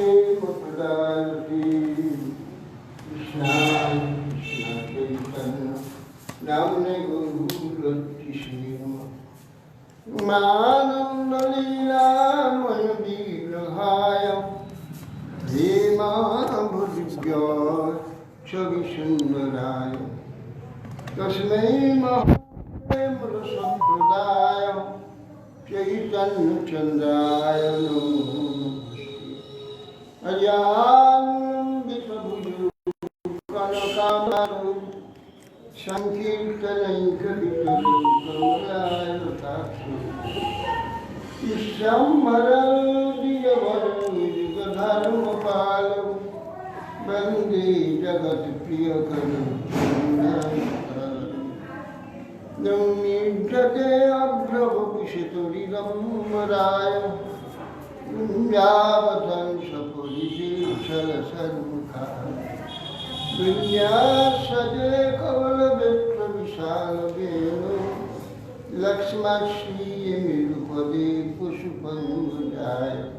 Prabhupada Krishna Krishna Chaitanya Namne Guru Krishna Mananda Leela Maya Vigrahaya Hema Bhujya Chavi Sundaraya Tasmai Mahamudra Sampradaya Chaitanya Chandraya Ajanam Vipabhuju Kanakamaru Sankirtanaikaritaru Kamayayatasu Ishambharal Diyavaru Gadharmapalu Bande Jagat Priyakaru Namidrate Abhrava Pishaturidammaraya Yavatan Sapuriji Chalasarmukha Vinyasade Kavala Vetra Vishala Venu Lakshmashri Mirupade Pushupangudaya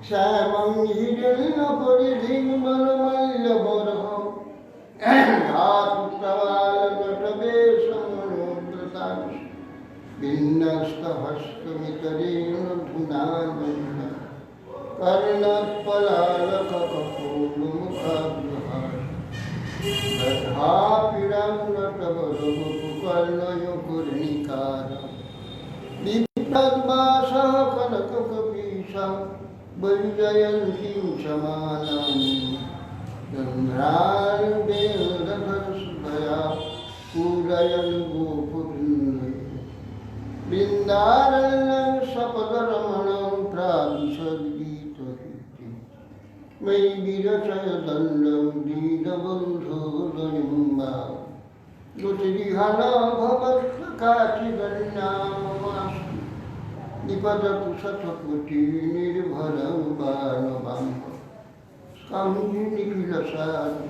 Samam Hidalina Paridhim Malamalya Boraham Dhatuttavala Natabesam Manobratash Vinnasta Hastamitarena Dhunananda Karnat Palalaka Kapulu Mukhabhahar Dadhapiram Natabaravu Karnayo Kurnikara Dipradvasa Kanakakapisa Banjayantim Samanam Dandran Vedadharasudaya Udayan Gopurni Vrindaranam Sapadaраmanam Pradisad-gita Hiti Mai Virachaya Dandam Didabandhu-danimba Lutirihana Bhavat-kachi-gannamastu Nipadatu Sataputi Nirbharam Bhanabamba Skamji Nikilasad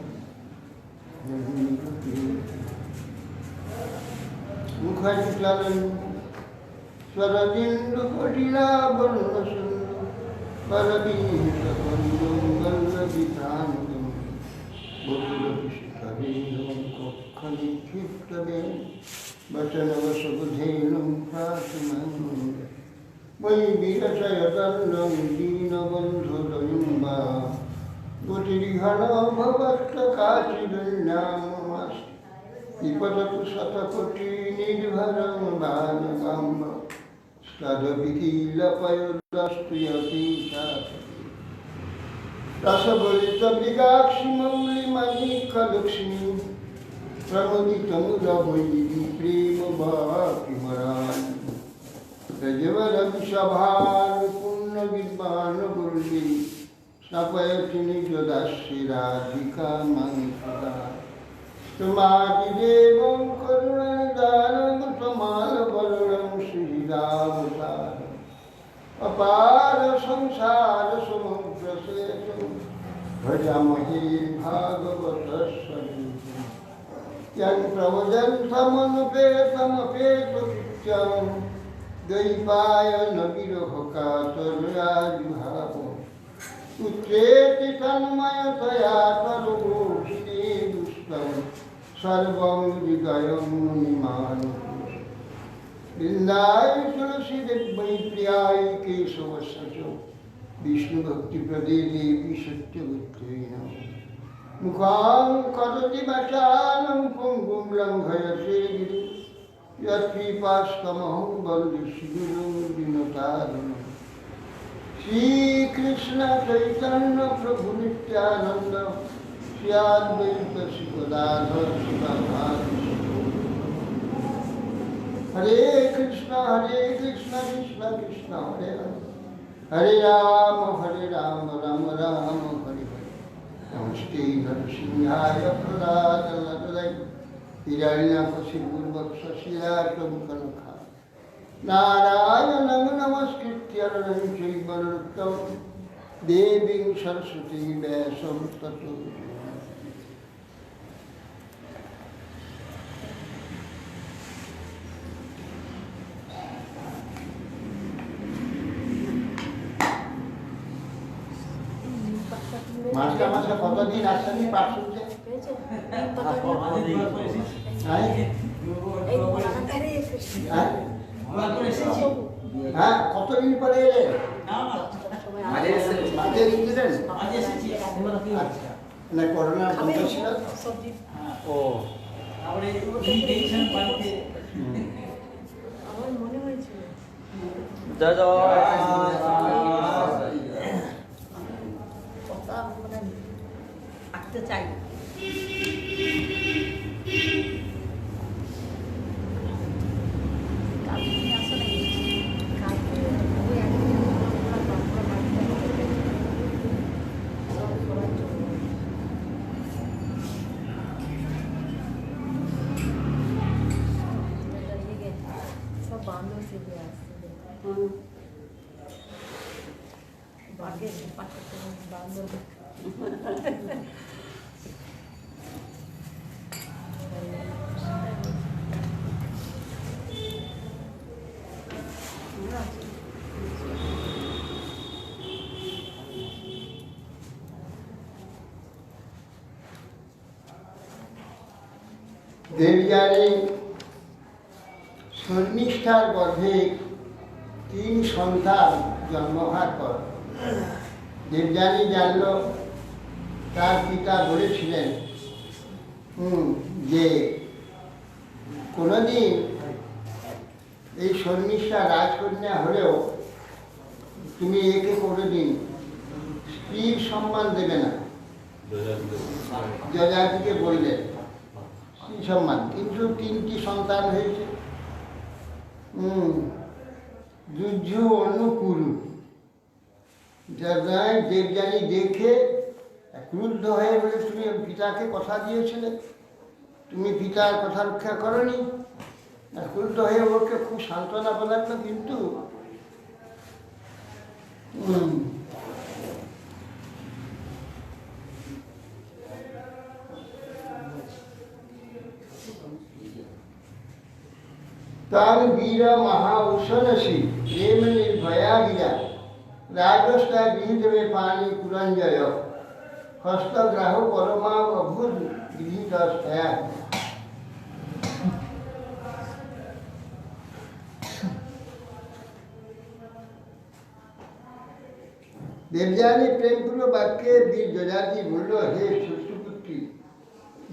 Mukhajitlalan Swaradindu Patila Barnasundu Paradisa Bandhum Gallabitandam Bodhulabhishikarinam Kokkali Kiptaben Vachanavasabudhenam Prasimandam Vai Virachayatannam Dinabandhudanimba Gotirihana Bhavat-kachi-gannamastu Nipadatu Satapati Nirbharam Bhanagamba Stadabhikila Payudastu Yatita Rasabalita Brigakshi Mauli Manika Lakshmi Pramodita Mudabhayidi Prema Bhakti Marani Rajavara Vishabhar Punna Vidvana Gurdi Snapayati Nijadasya Radhika Manikada Samadi Devam Karunadaram Samala Balaram Sridhavasaram Apara Samsara Samudra Setam Bhajamahi Bhagavatasaritam Yan Pravajantam Anupetam Apetvakityam Daipaya Navirohakataryajuhavam Utreti Tanmayataya Tarushti Dustam Sarvam Vigayam Munimanu Vindai Tulasi Devai Priyai Kesavasacho Vishnu Bhakti Pradeli Vishatyavutrinam Mukham Kadati Bachanam Pungum Langhayase Giri Yatri Pastamahum Baldishigurum Dinataranam Shri Krishna Chaitanya Prabhu Nityananda Shri Advaita Siddhadhar Sivabhati Hare Krishna Krishna Krishna Hare Hare Hare Rama Rama Rama Hare Hare Namaste Narasimhaya Pradadalatalai Hiranyakasipurvaksasyatam Kanakha Narayanam Namaskritya Naram Chaiva Narottam Devim Saraswati Vyasam Tato master মাসে কতদিন আসেনি পাঠ শুনতে? হ্যাঁ, কতদিন পরে এলে? মাঝে এসেছিলেন? আচ্ছা, না করোনা বন্ধ ছিল? ও জয় জয় আঁকতে চাই সব বান্ধব থেকে আসছে বাগে পাঠাতে বান্ধব দেবযানী শর্মিষ্ঠার গর্ভে 3 সন্তান জন্ম হওয়ার পর দেবযানী জানল তার পিতা বলেছিলেন যে কোনোদিন এই শর্মিষ্ঠা রাজকন্যা হলেও তুমি একে কোনোদিন স্ত্রীর সম্মান দেবে না। যজাতিকে বললেন স্ত্রী সম্মান, কিন্তু 3টি সন্তান হয়েছে। যুদ্ধ অনুকুরু দেবযানী দেখে ক্রুদ্ধ হয়ে বলে, তুমি পিতাকে কথা দিয়েছিলে, তুমি পিতার কথা রক্ষা করনি। ক্রুদ্ধ হয়ে ওকে খুব সান্ত্বনা বলালো, কিন্তু তার বীর মহাউষণসী প্রেম নির্ভয়া গিরা রাজস্তা গৃহীদেবে পানি কুরঞ্জয় হস্তগ্রাহ পরমা অভূত গৃহীত স্থয়া। দেবযানী প্রেমপূর্ণ বাক্যে বীর যজাতি বলল, হে শত্রুপুত্রী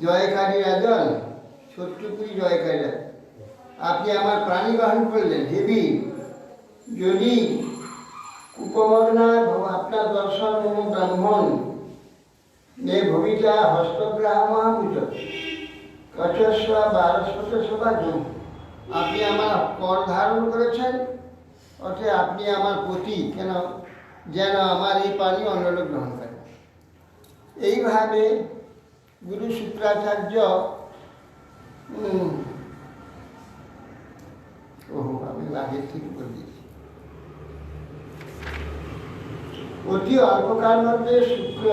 জয়কারী রাজন, শত্রুপুরী জয়কারী রাজন, আপনি আমার প্রাণী গ্রহণ করলেন। দেবী যদি কুপমগ্না আপনার দর্শন ব্রাহ্মণ নে ভবিতা হস্তগ্রাহ মহাভূত কচস্ব 1200 সভাজন, আপনি আমার কর ধারণ করেছেন, অর্থাৎ আপনি আমার প্রতি কেন যেন আমার এই পানি অন্যলোক গ্রহণ করে। এইভাবে গুরু শুক্রাচার্য আমি আগের থেকে বলে দিয়েছি। অতি অল্পকাল মধ্যে শুক্র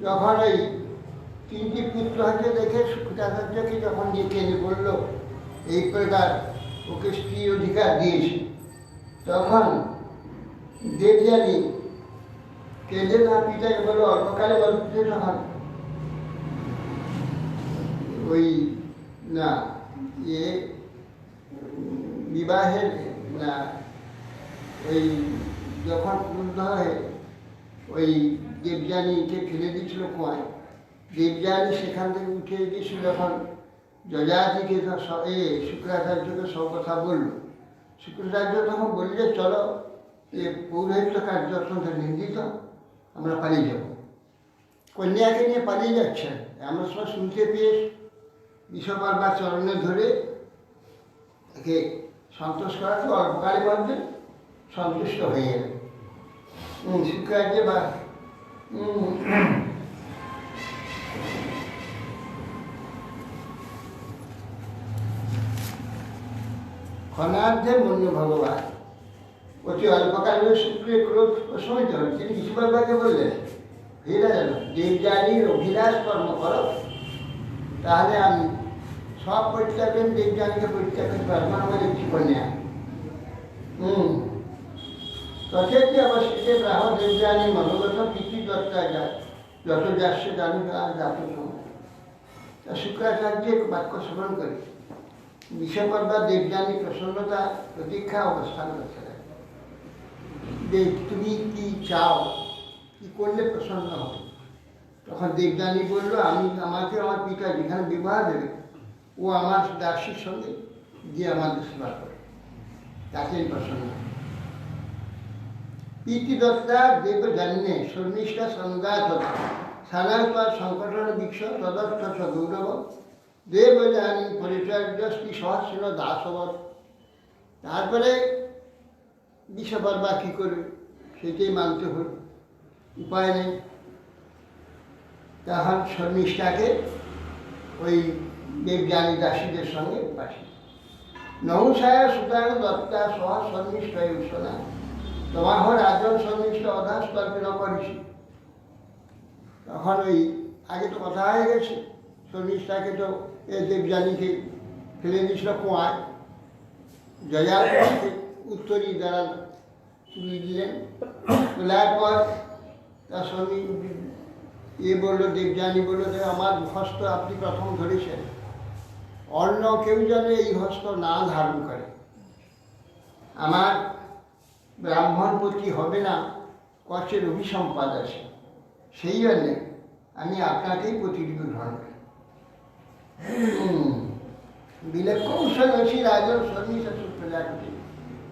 যখন এই 3টি পুত্র হতে দেখে শুক্রাচার্যকে যখন ডেকে এনে বলল এই প্রকার ওকে স্ত্রী অধিকার দিয়েছে, তখন দেবযানী কেঁদে না পিতাকে বলল, অল্পকালে বলতে তখন ওই না বিবাহের না ওই যখন ক্রুদ্ধ হয়ে ওই দেবযানীকে ফেলে দিয়েছিল কুয়ায়, দেবযানী সেখান থেকে উঠে গিয়েছিল, যখন যজাতিকে শুক্রাচার্যকে সব কথা বলল। শুক্রাচার্য তখন বললে, চলো এ পৌরোহিত্য কার্য অত্যন্ত নিন্দিত, আমরা পালিয়ে যাব। কন্যাকে নিয়ে পালিয়ে যাচ্ছেন, এমন সময় শুনতে পেয়ে বিশ্বকর্মার চরণে ধরে একে সন্তোষ করাতে অল্পকালের মধ্যে সন্তুষ্ট হয়ে গেল। শুক্রাচার্য বা ক্ষণার্ধে মন্য ভগবান অতি অল্পকালে শুক্রের ক্রোধ প্রশমিত হল। তিনি বিশ্বকর্মাকে বললেন, হে রাজন, দেবযানীর অভিলাষ কর্ম করো, তাহলে আমি সব পরিত্যাগ করেন, দেবযানীকে পরিত্যাগ করতে পারবো, আমার একটি কন্যা। তথেতি অবস্থিতে প্রাহ দেবযানী মনোগত পিতৃ দত্তা যায় যত যাচ্ছে জানি আর জাত সময়। শুক্রাচার্য বাক্য শ্রবণ করে বিষপর্বা দেবযানী প্রসন্নতা প্রতীক্ষা অবস্থান করতে লাগে। তুমি কি চাও, কি করলে প্রসন্ন হবে? তখন দেবযানী বলল, আমাকে আমার পিতা যেখানে বিবাহ দেবে ও আমার দাসীর সঙ্গে গিয়ে আমাদের সেবা করে, তাকেই প্রসন্ন। পিতৃদত্তা দেব জান্যে শর্মিষ্ঠা সংঘাত সানার সংকটন বীক্ষ তদর্থ স গৌরব দেব জানি পরিচর্যস্তি সহস্র দাসবৎ। তারপরে বিষপর্বা কী করবে সেটাই মানতে হল, উপায় নেই। তখন শর্মিষ্ঠাকে ওই দেবযানী দাসীদের সঙ্গে পাঠিয়ে নহুষায় সুতাং দত্তা সহ শর্মিষ্ঠ উৎসনা তোমাহ রাজন শর্মিষ্ঠ অধাস কল্পে ন করিস। তখন ওই আগে তো কথা হয়ে গেছে, শর্মিষ্ঠাকে তো দেবযানীকে ফেলে দিয়েছিল কুয়ায়, জয়ার উত্তরী দ্বারা তুলে দিলেন। তোলার পর তার স্বামী বললো, দেবযানী বললো যে আমার হস্ত আপনি প্রথম ধরেছেন, অন্য কেউ যেন এই হস্ত না ধারণ করে, আমার ব্রাহ্মণপতি হবে না, কষ্টের অভিসম্পাদ আছে, সেই জন্যে আমি আপনাকেই প্রতিনিধি গ্রহণ করি। বিলক্ষণ রাজন শর্মিষ্ঠা প্রজাপতি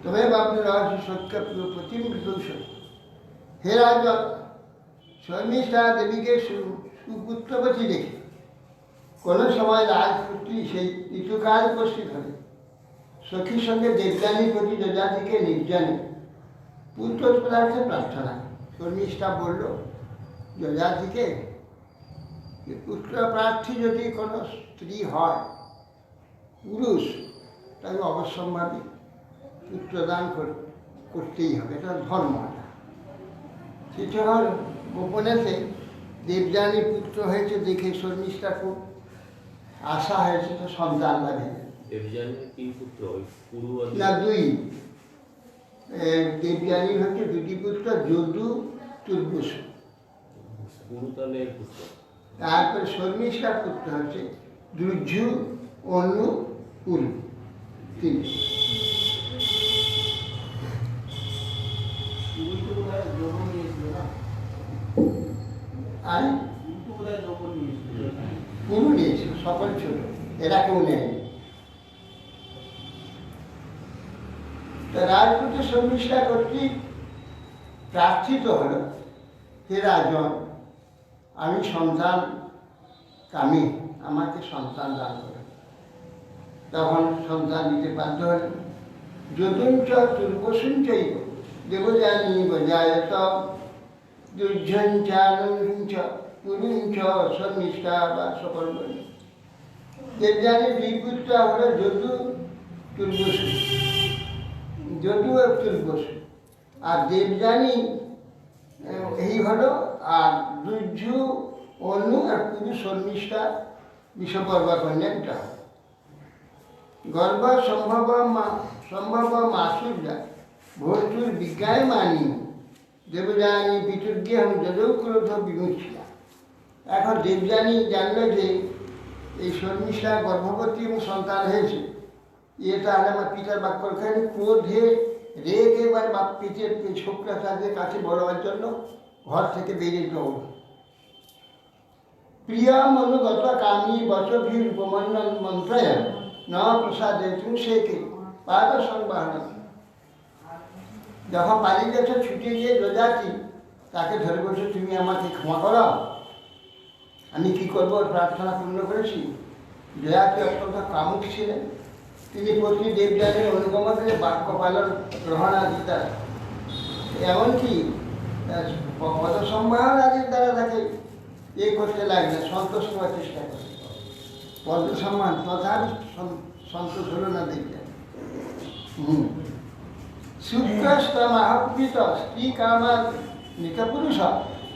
তবে বাবু রহস্য সত্য প্রতিমৃত। হে রাজন, শর্মিষ্ঠা দেবীকে সুপুত্রবতী দেখে কোনো সময় রাজপুত্রী সেই ঋতুকাল উপস্থিত হবে, সখীর সঙ্গে দেবযানীর প্রতি যজাতিকে নির্জনে পুত্র উৎপদার্থে প্রার্থনা। শর্মিষ্ঠা বলল যজাতিকে, পুত্র প্রার্থী যদি কোনো স্ত্রী হয়, পুরুষ, তাকে অবশ্যম্ভাবী পুত্রদান করতেই হবে, এটা ধর্ম। সেটা হল গোপনেতে দেবযানী পুত্র হয়েছে দেখে শর্মিষ্ঠা খুব আশা হয়েছে, তো সন্তান লাগে না, দুই। দেবযানীর হচ্ছে দুটি পুত্র, যদু, তুর্বসু। তারপরে শর্মিষ্ঠার পুত্র হচ্ছে দুর্যু, অনু, পুরু, তিন। পুরু নিয়েছিল, সকল ছোট, এরা কেউ নেয়নি। রাজপুত্র শর্মিষ্ঠা কর্তৃক প্রার্থিত হল, হে রাজন, আমি সন্তান কামী, আমাকে সন্তান দান করে। তখন সন্তান দিতে বাধ্য হলেন। যদুঞ্চ তুর্বসুঞ্চৈব দেবযানী বজায়ত দুর্ঝঞ্চানুঞ্চ পুরুঞ্চ শর্মিষ্ঠা বা সকল বলে। দেবযানীর দুই পুত্র হল যদু, তুর্বসু, যদু আর তুর্বসু। আর দেবযানী এই হলো, আর দুর্যু, অনু আর পুরু শর্মিষ্ঠা বিষপর্বা কন্যাটা। গর্ভ সম্ভব মাসুর্যা ভর্তুর বিজ্ঞায় মানি দেবযানী পিতুর্গেহম যদৌ ক্রোধ বিমুচ্ছিলা। এখন দেবযানী জানল যে এই শর্মিষ্ঠা গর্ভবতী এবং সন্তান হয়েছে, তাহলে আমার পিতার বাক্য খানি ক্রোধে রেগে এবার বাপ পিতের শুক্রাচার্যের কাছে বলবার জন্য ঘর থেকে বেরিয়ে দৌড়। প্রিয়া মনুগত কামী বচভীর উপমন্যন মন্ত্রয় ন প্রসাদে তুমি সে কে পাদ সংবাহন। যখন পালিয়ে গেছে, ছুটে গিয়ে যজাতি তাকে ধরে বলছে, তুমি আমাকে ক্ষমা করো, আমি কি করবো, প্রার্থনা পূর্ণ করেছি। যজাতি অত্যন্ত কামুক ছিলেন, তিনি পত্নী দেবযানীর অনুগমন করে বাক্য পালন গ্রহণ আদি দ্বারা, এমনকি পদসম্ভাবন আদির দ্বারা তাকে করতে লাগলেন, সন্তোষ করার চেষ্টা করে। পদসম্মান তথাপি সন্তোষ হল না দেবযানী। শুক্রস্তমাহৃত স্ত্রী কামার নিতপুরুষ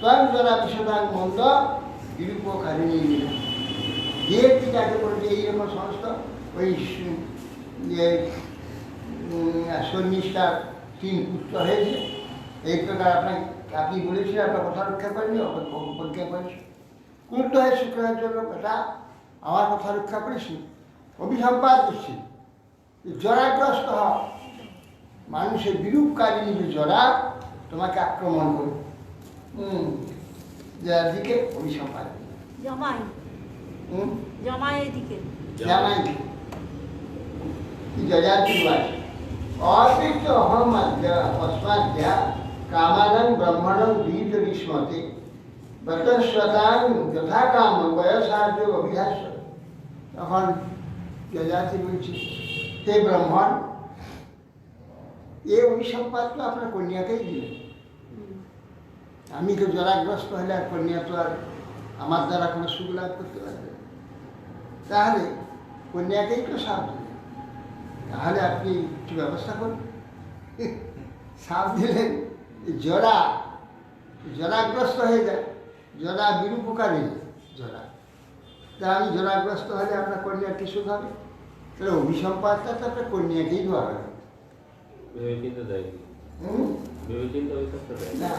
তর দ্বারা বিশদান মন্দ বিরূপকারিণী। যে যাকে বলছে এইরকম সমস্ত ওই শর্মিষ্ঠার 3 পুত্র হয়েছে, এই প্রকার আপনি বলেছিলেন আপনার কথা রক্ষা করেনি, অবজ্ঞা করেছে, ক্রুদ্ধ হয়ে শুক্রের জন্য কথা আমার কথা রক্ষা করেছি, অভিসম্পাদ দিচ্ছি, জরাগ্রস্ত হও, মানুষের বিরূপকারী জরা তোমাকে আক্রমণ করবে, যার দিকে অভিসম্পাদ জমাই জমাই এদিকে জামাই जजाति अतिरिक्त अहम अस्माद्या कामानं ब्रह्मणं दीत विस्मते बतस्वतां यथा काम बयसार्य अभिलाष তখন যজাতি বলছি হে ব্রাহ্মণ, এই অভিসম্পাদ তো আপনার কন্যাকেই দিলেন, আমি তো জরাগ্রস্ত হলে আর কন্যা তো আর আমার দ্বারা কোনো সুখ লাভ করতে পারবে না, তাহলে কন্যাকেই তো সাপ দিলেন, তাহলে আপনি একটু ব্যবস্থা করুন। সাপ দিলেন, জরাগ্রস্ত হয়ে যায়, জরা বিরূপকারী জরা, তা আমি জরাগ্রস্ত হলে আপনার কন্যার কি সুখ হবে? তাহলে অভিসম্পাদটা তো আপনার কন্যাকেই দেওয়া হবে না।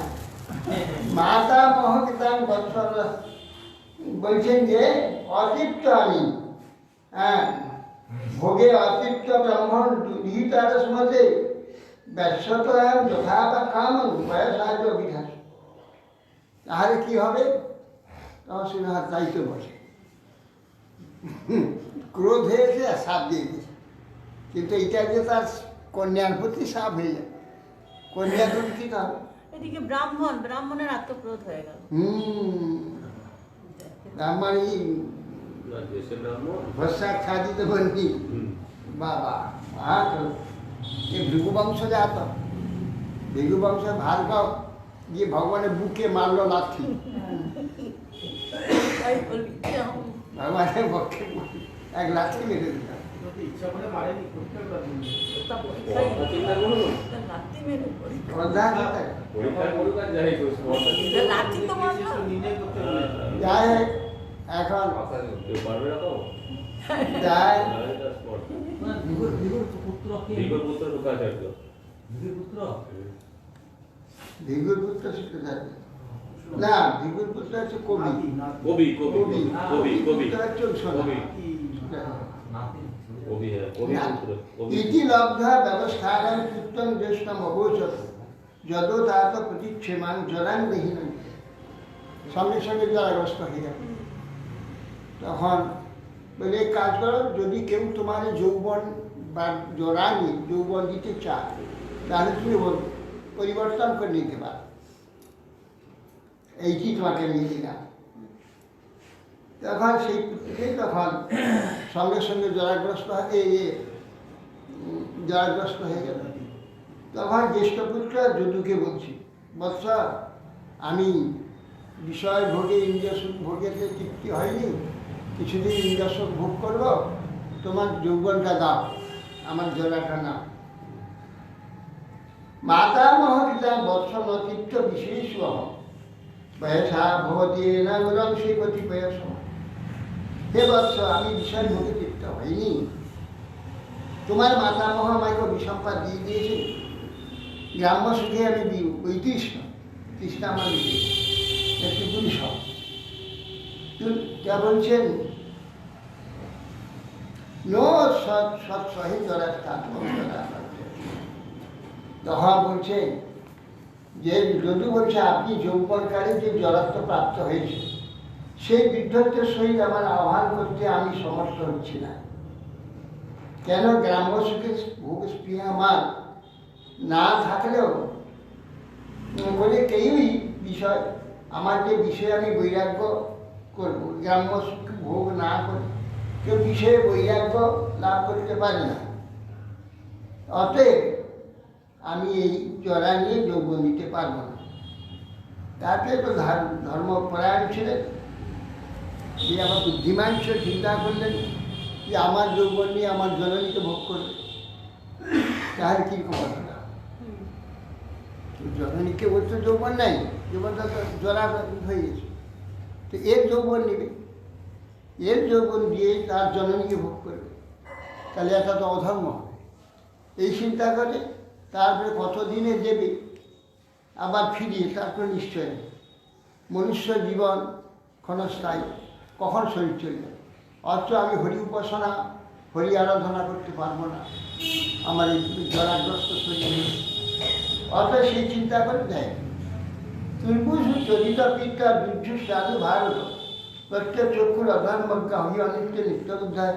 মাতা মহকিতাং বৎসল বলছেন যে অতৃপ্ত আমি, হ্যাঁ, ভোগে অতৃপ্ত ব্রাহ্মণ দুহিতারস মধ্যে ব্যস্ত যথা বা কাম উপায় সাহায্য অভিধাস, তাহলে কি হবে? তখন সিনহার তাই তো বসে, ক্রোধ হয়েছে আর সাপ দিয়ে দিয়েছে, কিন্তু এটা যে তার কন্যার প্রতি সাপ হয়ে যায়, কন্যা দুঃখিত হবে। এদিকে ব্রাহ্মণের আত্মক্রোধ হয়ে গেল। ব্রাহ্মণ भस्सा खादी तो बनती बाबा हाँ तो ये भृगुवंश जाता, भृगुवंश भार्गव ये भगवान बुके मार लो लाठी, भगवान ने बुके एक लाठी मेरे दिया जाए এখন যায় ভিগুর পুত্র শুক্রাচার্য না, ভিগুর পুত্র হচ্ছে কবি, ইতি লব্ধা ব্যবস্থান কীর্তন জ্যেষ্ঠম অগোচর যদো তাত প্রতিক্ষেমান জরাং দেহীন, সঙ্গে সঙ্গে জরাগ্রস্ত হয়ে যাবে। তখন বলে এক কাজ করো, যদি কেউ তোমার যৌবন বা জরানি যৌবন দিতে চায় তাহলে তুমি পরিবর্তন করে নিতে পারো, এইটি তোমাকে নিয়ে দিলাম। তখন সেই পুত্রকে তখন সঙ্গে সঙ্গে জরাগ্রস্ত হয়ে গেল। তখন জ্যেষ্ঠ পুত্র যদুকে বলছি, বৎস আমি বিষয় ভোগে ইন্দ্রিয় সুখ ভোগেতে তৃপ্তি হয়নি, কিছুদিন ইন্দ্রিয় সুখ ভোগ করবো, তোমার যৌবনটা দাও, আমার জলাটা নাও। মাতা মহপিতা বৎস নতীর্থ বিশেষ বয়সা ভবতী নাগরম সেই কতিপয় সময়। হে বৎস, আমি বিষয় ভোগে তৃপ্ত হয়নি, তোমার মাতামহ আমাকে অভিসম্পাদ দিয়ে দিয়েছে, গ্রাম্য সুখে আমি ওই তৃষ্ণা আমার একটু দুঃসব। যা বলছেন নো সৎসহিত তখন বলছেন যে যদু বলছে আপনি যৌবনকালে যে জড়ত্ব প্রাপ্ত হয়েছে সেই বিদ্ধত্বের সহিত আমার আহ্বান করতে আমি সমর্থ হচ্ছি না। কেন? গ্রাম্য সুখে ভোগ স্পৃহা আমার না থাকলেও বলে কেউই বিষয় আমার যে বিষয়ে আমি বৈরাগ্য করবো, গ্রাম্য সুখ ভোগ না করে কেউ বিষয়ে বৈরাগ্য লাভ করতে পারে না। অতএব আমি এই জরা নিয়ে যৌবন দিতে পারবো না। তারপরে তো ধর্মপরায়ণ ছিলেন, যে আমার বুদ্ধিমান ছিল, চিন্তা করলেন যে আমার যৌবন নিয়ে আমার জননীকে ভোগ করবে, তাহলে কীরকম কথা? জননীকে বলতে যৌবন নাই, যৌবনটা তো জরা হয়ে গেছে, তো এর যৌবন নেবে, এর যৌবন দিয়ে তার জননীকে ভোগ করবে, তাহলে এটা তো অধর্ম হবে। এই চিন্তা করে তারপরে কতদিনে দেবে, আবার ফিরিয়ে তারপর নিশ্চয় নেই। মনুষ্য জীবন ক্ষণস্থায়ী, কখন শরীর চলবে। অথচ আমি হরি উপাসনা হরি আরাধনা করতে পারবো না আমার এই জরাগ্রস্ত শরীরে। অথচ সেই চিন্তা করে দেয় তুর্বুষু চরিত পিতা দুর্যু সাধু ভারত প্রত্যেক চক্ষুর অধর্মজ্ঞা হই অনিত্য নিত্য উদ্ধার।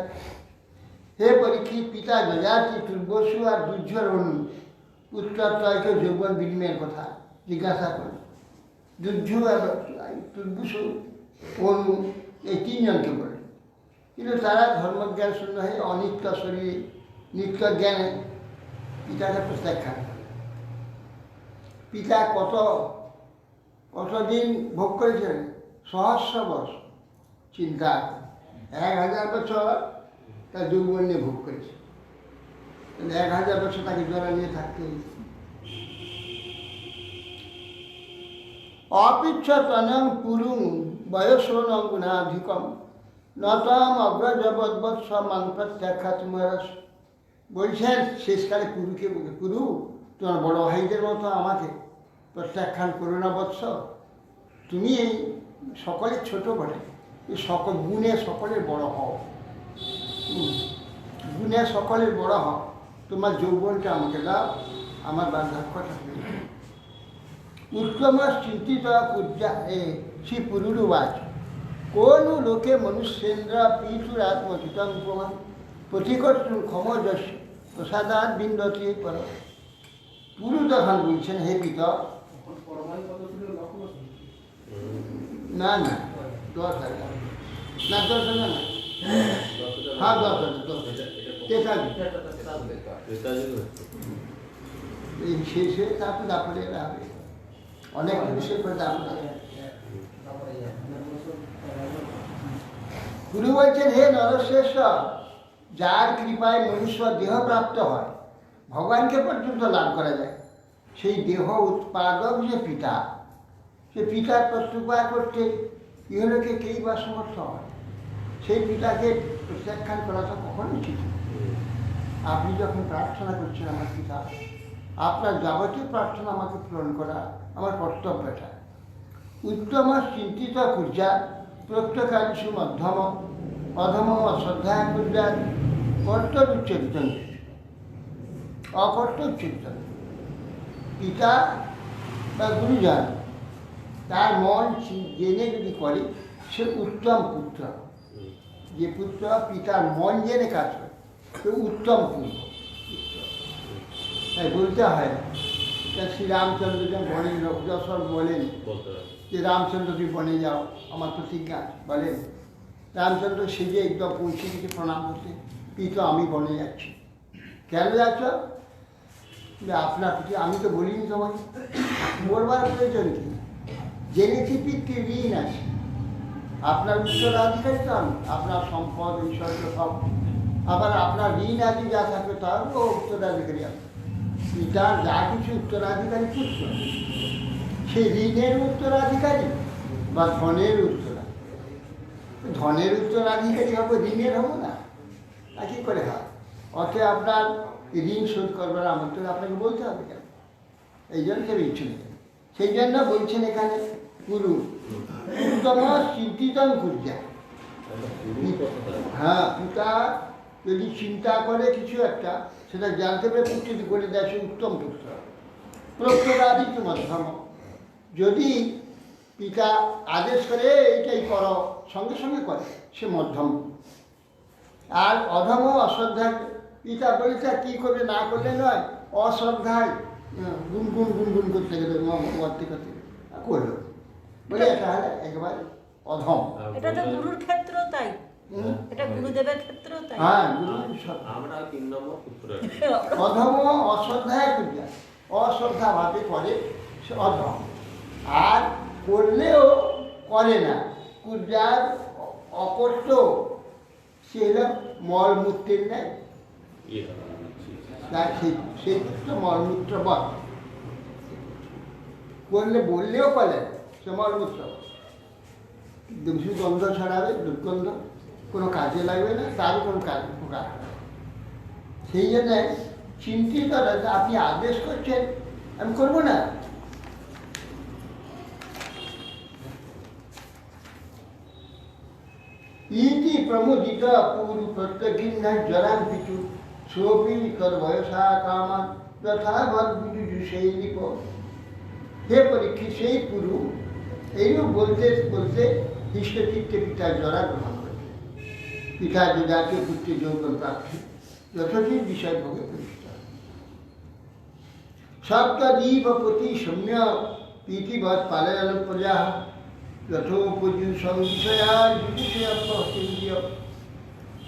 হে পরীক্ষিত, পিতা যজাতি তুর্বসু আর দুর্যর অনু উত্তর তয়কে যৌবন বিনিময়ের কথা জিজ্ঞাসা করে। দুর্যু আর তুর্বসু অনু এই তিনজনকে বলে, কিন্তু তারা ধর্মজ্ঞান শূন্য হয়ে অনিত্য শরীরে নিত্য জ্ঞানে পিতাকে প্রত্যাখ্যান করে। পিতা কতদিন ভোগ করেছেন? সহস্র বর্ষ। চিন্তা 1000 বছর তার যৌবন নিয়ে ভোগ করেছে। 1000 বছর তাকে জড়া নিয়ে থাকতে হয়েছে। অপিচ্ছতনং পুরুং বয়সোনং গুণাধিকম নতম অগ্রজবৎ মাং প্রত্যাখ্যাত মরস। বলছেন শেষকালে পুরুকে বলে, পুরু তোমার বড় ভাইদের মতো আমাকে প্রত্যাখ্যান করো না বৎস। তুমি এই সকলের ছোট বটে, এই সকল গুণে সকলের বড় হও, গুণে সকলের বড় হও। তোমার যৌবনটা আমাকে দাও, আমার বার্ধক্যটা উত্তম চিন্তিত পূজা শ্রী পুরুরুবাচ কোন লোকে মনুষ্যেন্দ্র পীঠুর আত্মচিতম উপমান প্রতিকর্তুর ক্ষমযশ প্রসাদাত বিন্দতি পর। পুরু তখন বলছেন, হে পিত, না না 10,000 না 10,000 না, হ্যাঁ 10,000 এই শেষে তারপরে হবে অনেক বিষয় করে তারপরে। গুরু বলছেন, হে নরশ্রেষ্ঠ, যার কৃপায় মনুষ্য দেহ প্রাপ্ত হয়, ভগবানকে পর্যন্ত লাভ করা যায়, সেই দেহ উৎপাদক যে পিতা, সে পিতার প্রত্যুপা করতে ইহলোকে কেই বা সমর্থ হয়। সেই পিতাকে প্রত্যাখ্যান করা তো কখনোই ঠিক না। আপনি যখন প্রার্থনা করছেন, আমার পিতা, আপনার যাবতীয় প্রার্থনা আমাকে পূরণ করা আমার কর্তব্যটা। উত্তম চিন্তিত পূজা প্রত্যকাংশু মধ্যম অধম অশ্রদ্ধা পূজা কর্তব্যচ্যুত অকর্তব্যচ্যুত। পিতা বা গুরুজন তার মন জেনে যদি করে, সে উত্তম পুত্র। যে পুত্র পিতার মন জেনে কাজ করে, সে উত্তম পুত্র। তাই বলতে হয় না। শ্রীরামচন্দ্র যখন বনে যশোর বলেন যে রামচন্দ্র তুই বনে যাও, আমার প্রতিজ্ঞা বলেন। রামচন্দ্র সেজে একদম পৌঁছে গেছে প্রণাম করতে, পিতা আমি বনে যাচ্ছি। কেন যাচ্ছ? আপনার প্রতি আমি তো বলিনি তোমাকে, বলবার প্রয়োজন কি? জেনেছি পিতৃ ঋণ আছে, আপনার উত্তরাধিকারী তো আমি, আপনার সম্পদ ঐশ্বর্য সব, আবার আপনার ঋণ আদি যা থাকবে তারও উত্তরাধিকারী আছে। পিতার যা কিছু উত্তরাধিকারী পুত্র, সে ঋণের উত্তরাধিকারী বা ধনের উত্তরাধিকারী। ধনের উত্তরাধিকারী হবো, ঋণের হবো না, তা কী করে হয়? অতএব আপনার ঋণ শোধ করবার আমন্ত্রণ আপনাকে বলতে হবে কেন? এই জন্য কেউ ইচ্ছুক নেই। সেই জন্য বলছেন এখানে গুরু উত্তম চিন্তিতম পূজা। হ্যাঁ, পিতা যদি চিন্তা করে কিছু একটা, সেটা জানতে পেরে পুত্রিত করে দেয়, সে উত্তম পুত্র। প্রত্যরাদিত্য মধ্যম, যদি পিতা আদেশ করে এইটাই করো, সঙ্গে সঙ্গে করে, সে মধ্যম। আর অধম অশ্রদ্ধা, পিতা বলে তা কী করবে না করলে নয়, অশ্রদ্ধায় গুনগুন গুনগুন করতে গেলে করতে করতে করলো বলে, এটা হলে একেবারে অধম। এটা তো গুরুর ক্ষেত্র, তাই এটা গুরুদেবের ক্ষেত্র, তাই। হ্যাঁ, আমরা 3 নম্বর পুত্র। অধম অশ্রদ্ধায় পূজা, অশ্রদ্ধা ভাবে করে সে অধম। আর করলেও করে না, পূজার অকর্ত, সে হলো মলমূত্রের নেয়, সেই তো মলমূত্র বধ করলে, বললেও করে সে মলমূত্র গন্ধ ছড়াবে, দুর্গন্ধ, কোনো কাজে লাগবে না, তারও কোনো কাজ উপকার হবে। সেই জন্যে চিন্তিত আপনি আদেশ করছেন, আমি করবো না, ইতি প্রমোদিত পুরু প্রত্যকিন্না জরাম পিতু সোপি কর বয়সা কামান যথা ভদ্বিজু সেই লিপ। হে পরীক্ষিত, সেই পুরু এইরূপ বলতে বলতে হৃষ্টচিত্তে পিতার জরা গ্রহণ করছে। পিতার যে জাতীয় পুত্রে যৌবন প্রাপ্তি যথোচিত বিষয় ভোগে পরিচিত। সপ্তদীপ পতি সৌম্য প্রীতিবৎ পালয়ন প্রজা যথোপযু সংবিষয়া যুজুষেয়।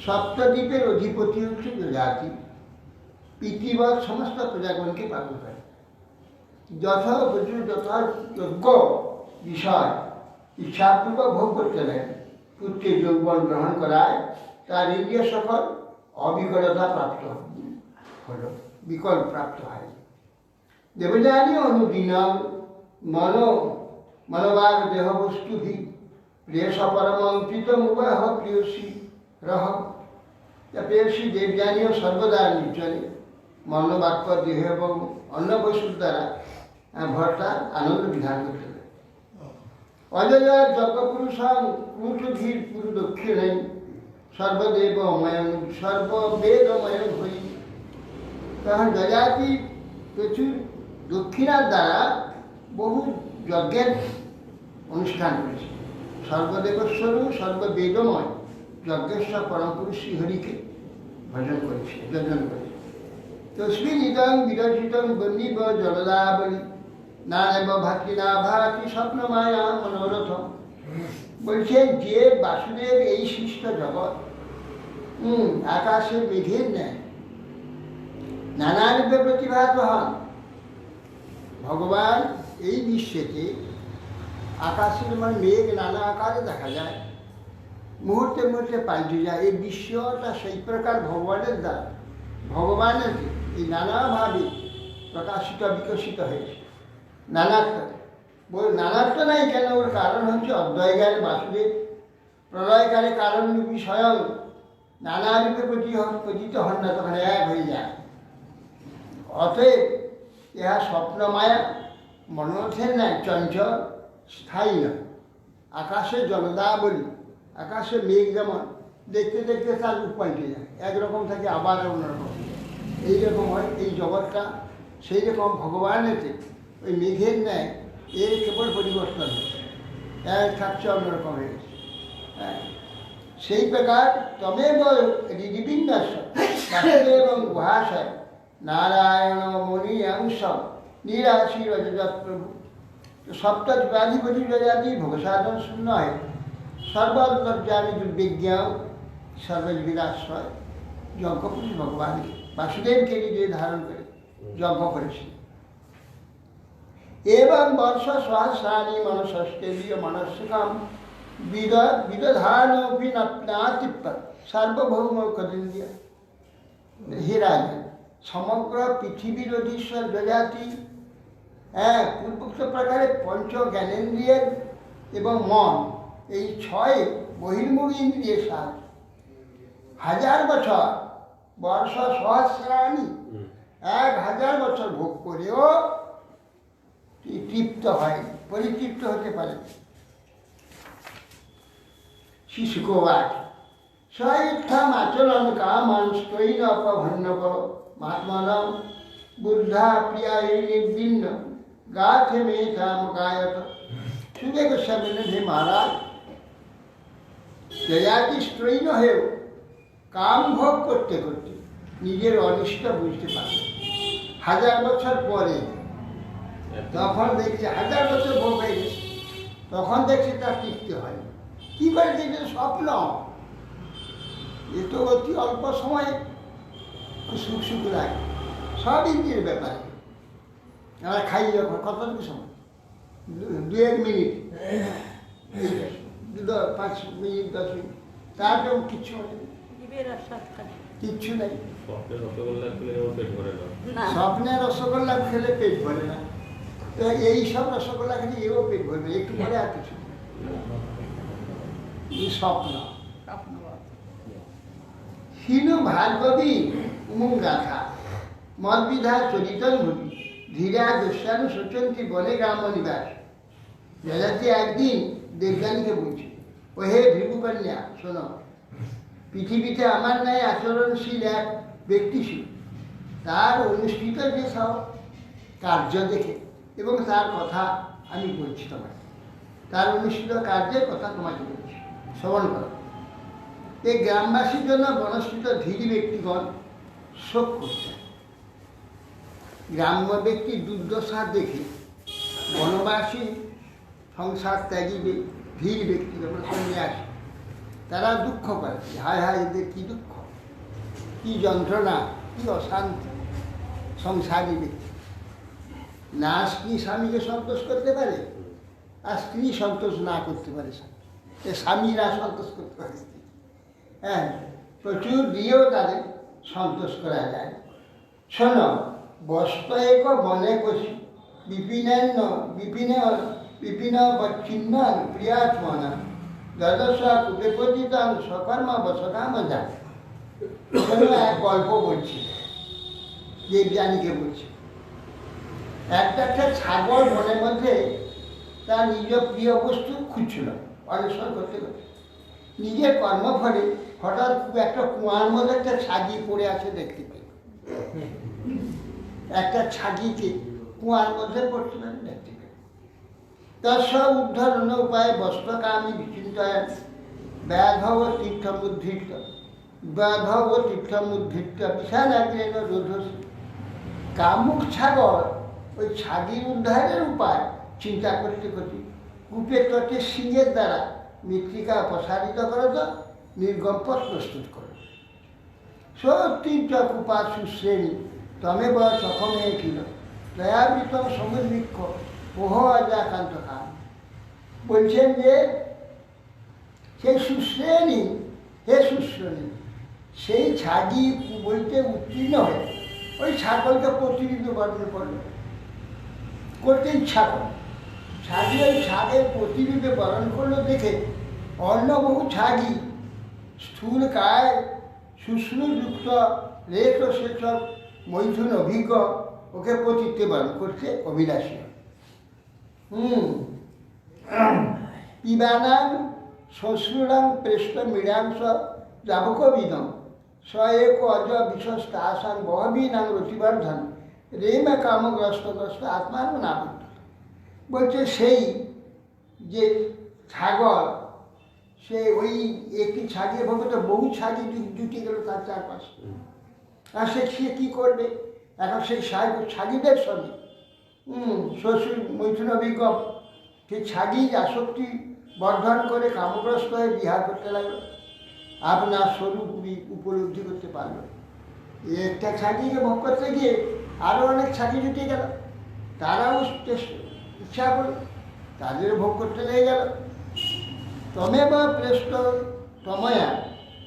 সপ্তদ্বীপের অধিপতি হচ্ছে জাতি, প্রীতিবৎ সমস্ত প্রজাগণকে পালন করে। যথোপযু যথাযোগ্য বিষয় ইচ্ছাপূর্বক ভোগ করতে দেয়। পুত্রের যৌবন গ্রহণ করায় তার ইন্দ্রিয় সকল অবিকলতা প্রাপ্ত হল, বিকল প্রাপ্ত হয়। দেবযানী অনুদিন মনোবাগ দেহ বস্তুভি প্রিয়স পরমঙ্কিত মুবাহ প্রিয়সী রহ। প্রেয়সী দেবযানীও সর্বদা নির্জনে মনোবাক্য দেহ এবং অন্য বস্তুর দ্বারা ভরটার আনন্দ বিধান করতে দেয়। অজয় যজ্ঞপুরুষং কুটুধীর পুরু দক্ষিণাই সর্বদেবময়ং সর্ববেদময়ং হই। তখন যজাতি প্রচুর দক্ষিণার দ্বারা বহু যজ্ঞের অনুষ্ঠান করেছে। সর্বদেবস্বরূপ সর্ববেদময় যজ্ঞেশ্বর পরমপুরুষ শ্রীহরিকে ভজন করেছে, যজন করেছে। তস্মিন ইদং বিরচিতং বন্নিব জলদাবলী নারায়ণ ভাতি না ভাতি স্বপ্ন মায়া মনোরথ। বলছেন যে বাসুদেব এই সৃষ্ট জগৎ আকাশের মেঘের ন্যায় নানা রূপে প্রতিভাত হন। ভগবান এই বিশ্বেতে আকাশের মেঘ নানা আকারে দেখা যায়, মুহূর্তে মুহূর্তে পাল্টে যায়। এই বিশ্বটা সেই প্রকার ভগবানের দ্বারা, ভগবানের এই নানাভাবে প্রকাশিত বিকশিত হয়েছে। নানাত্ব নাই কেন? ওর কারণ হচ্ছে অদ্বয়কালে বাসুদেব, প্রলয়কালে কারণরূপী স্বয়ং নানা রূপে পতিত হন না, তখন এক হয়ে যায়। অতএব ইহা স্বপ্ন মায়া, মনোরথের ন্যায় চঞ্চল, স্থায়ী নয়। আকাশে জলদাবলী, আকাশে মেঘ যেমন দেখতে দেখতে তার রূপ পাল্টে যায়, একরকম থাকে আবার অন্যরকম, এইরকম হয় এই জগৎটা। সেই রকম ভগবানেতে ওই মেঘের ন্যায় এর কেবল পরিবর্তন হচ্ছে, এক থাকছে অন্যরকম হয়ে গেছে। হ্যাঁ, সেই প্রকার তমেব ঋবিন্যাস বাসুদেবং গুহাশয় নারায়ণ মণি অংশ নিরাশি রজত প্রভু। সপ্তদ্বীপাধিপতি যজাতি ভোগসাধন শূন্য হয় সর্বলজ্জামি দুর্বিজ্ঞা সর্বজীবের আশ্রয়। যজ্ঞপুরুষ ভগবানকে বাসুদেবকে নিজে ধারণ করে যজ্ঞ করেছিল। এবং বর্ষ সহস্রাণী মনসস্তেবীয় মনস্যকাম বিদধানপি নাতিপ্ত সার্বভৌম কদিন্দিয়া। হে রাজা, সমগ্র পৃথিবীর অধীশ্বর যজাতি পূর্বোক্ত প্রকারে পঞ্চ জ্ঞানেন্দ্রিয়ের এবং মন, এই ছয় বহির্মুখ ইন্দ্রিয়ের সাহায্য 1000 বছর বর্ষ সহস্রাণী 1000 বছর ভোগ করেও তৃপ্ত হয়, পরিতৃপ্ত হতে পারে। শিশুকোবাদ স্বইচ্ছাম আচরণ কামান স্তৈন অপভন্নব মহাত্মান বুদ্ধা প্রিয়া এই নির্বিন্ন গাথে মেধাম গায়ত। শুনে গোস্বামী হে মহারাজ, যজাতি স্ত্রৈন হয়েও কাম ভোগ করতে করতে নিজের অনিষ্ট বুঝতে পারে। 1000 বছর পরে তখন দেখছে 1000 বছর ভোগ হয়ে গেছে, তখন দেখছে তার তৃপ্তি হয়। কি করে দেখছে? স্বপ্ন। এ তো অতি অল্প সময় সুখ সুখ লাগে, সব ইন্দ্রিয়ের ব্যাপারে। আমরা খাই যখন কতটুকু সময়, 2-1 মিনিট, 5 মিনিট, 10 মিনিট, তারপরেও কিচ্ছু নেই, কিচ্ছু নেই। স্বপ্নের রসগোল্লা খেলে পেট ভরে না, তো এই সব রসগোল্লা খেলে এও পেট ভরবে, একটু পরে আর কিছু নেই। স্বপ্ন হীন ভার্গবী উমঙ্গাথা মদবিধা চরিতন ভূমি ধীরা দস্যানু শোচন্তি বলে গ্রাম নিবাস। যজাতি একদিন দেবযানীকে বলছে, ও হে ভৃগুকন্যা শোনো, পৃথিবীতে আমার ন্যায় আচরণশীল এক ব্যক্তি ছিল। তার অনুষ্ঠিত যে সব কার্য দেখে, এবং তার কথা আমি বলছি তোমাকে, তার অনুষ্ঠিত কার্যের কথা তোমাকে বলছি, শ্রবণ করো। এই গ্রামবাসীর জন্য বনস্থিত ধীর ব্যক্তিগণ শোক করছে। গ্রাম্য ব্যক্তির দুর্দশা দেখে বনবাসী সংসার ত্যাগী ধীর ব্যক্তি যখন সন্ন্যাসী, তারা দুঃখ করে, হায় হায় এদের কী দুঃখ, কী যন্ত্রণা, কী অশান্তি। সংসারী ব্যক্তি না স্ত্রী স্বামীকে সন্তোষ করতে পারে, আর স্ত্রী সন্তোষ না করতে পারে স্বামীরা সন্তোষ করতে পারে স্ত্রী। হ্যাঁ, প্রচুর দিয়েও তাদের সন্তোষ করা যায়। শোনো, বস্ত এক বনে কষি বিপিন বচ্ছিন্ন প্রিয়াত্মন দ্বাদশ কূপে পতিতান সকর্ম বসকাম যায়। এক গল্প বলছি, দেবযানীকে বলছি। একটা ছাগল বনের মধ্যে তার নিজ প্রিয় বস্তু খুঁজছিল, অন্বেষণ করতে করতে। নিজের কর্মফলে হঠাৎ একটা কুয়ার মধ্যে একটা ছাগি পড়ে আছে দেখতে পেল। একটা ছাগিকে কুয়ার মধ্যে পড়তে পারে দেখতে পেল। তার সব উদ্ধরণ উপায় বস্ত্রকামী বিচিন্তয়ন ব্যাধব তীর্থমুদ্ধৃত বিশালাগ্রেণ রোধসী। কামুক ছাগল ওই ছাগির উদ্ধারের উপায় চিন্তা করতে করতে কূপের তটে সিংহের দ্বারা মৃত্তিকা প্রসারিত করে তো নির্গম পথ প্রস্তুত করে। সত্যি কূপা সুশ্রেণী তমে বড় চকমে কিল দয়াবৃতম সমুদ্রিক্ষ ওহ অজাকান্ত খান। বলছেন যে সেই সুশ্রেণী, হে সুশ্রেণী, সেই ছাগি বইতে উত্তীর্ণ হয়ে ওই ছাগলকে প্রতিনিধিত্ব বর্ণন করলো, করতে ইচ্ছা করল। ছাগি ওই ছাগের প্রতিনিধিত্ব বরণ করলো দেখে অন্য বহু ছাগি স্থূল কায় শুশ্রূযুক্ত রেখ সেসব মৈথুন অভিজ্ঞ ওকে প্রতিত্বে বরণ করতে অভিলাষী। পিবানাং শ্বশ্রুরাং প্রেষ্ট মীড়াংশ যাবকবিদম স এক অজ বিশ্বস্তাসাং বহবীনাং রতিবর্ধন রেম কামগ্রস্তগ্রস্ত আত্মার নাবদ্ধ। বলছে সেই যে ছাগল, সে ওই একটি ছাগির ভগতে বহু ছাগি জুটে গেল তার চারপাশে। আর সে কী করবে এখন সেই ছাগিদের সঙ্গে শ্বশুর মৈথুন অভিজ্ঞ সেই ছাগি আসক্তি বর্ধন করে কামগ্রস্ত হয়ে বিহার করতে লাগলো, আপনার স্বরূপ উপলব্ধি করতে পারলো। একটা ছাগিকে ভোগ করতে গিয়ে আরও অনেক ছাগি জুটে গেল, তারাও ইচ্ছা করল, তাদের ভোগ করতে লেগে গেল। তমেব প্রেষ্ট তময়া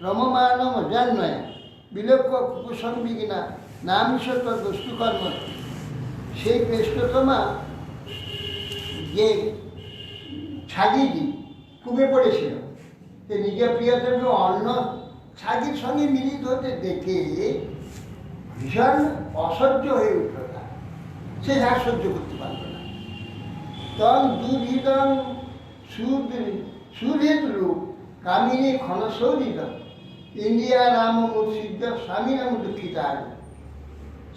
রমমানম জান্ময়া বিলক্ষ কুসম্বিঘ্না নামিশত দস্তুকর্ম। সেই প্রেষ্টতমা যে ছাগিটি কূপে পড়েছিল, সে নিজের প্রিয়তমকে অন্য ছাগির সঙ্গে মিলিত হতে দেখে ভীষণ অসহ্য হয়ে উঠল। সে আর সহ্য করতে পারল না। তং দুর্হিতং সুহৃদ রূপ কামিনী ক্ষণসৌরিত ইন্দিয়া রাম মুর্শিদ স্বামী নাম দুঃখিতা।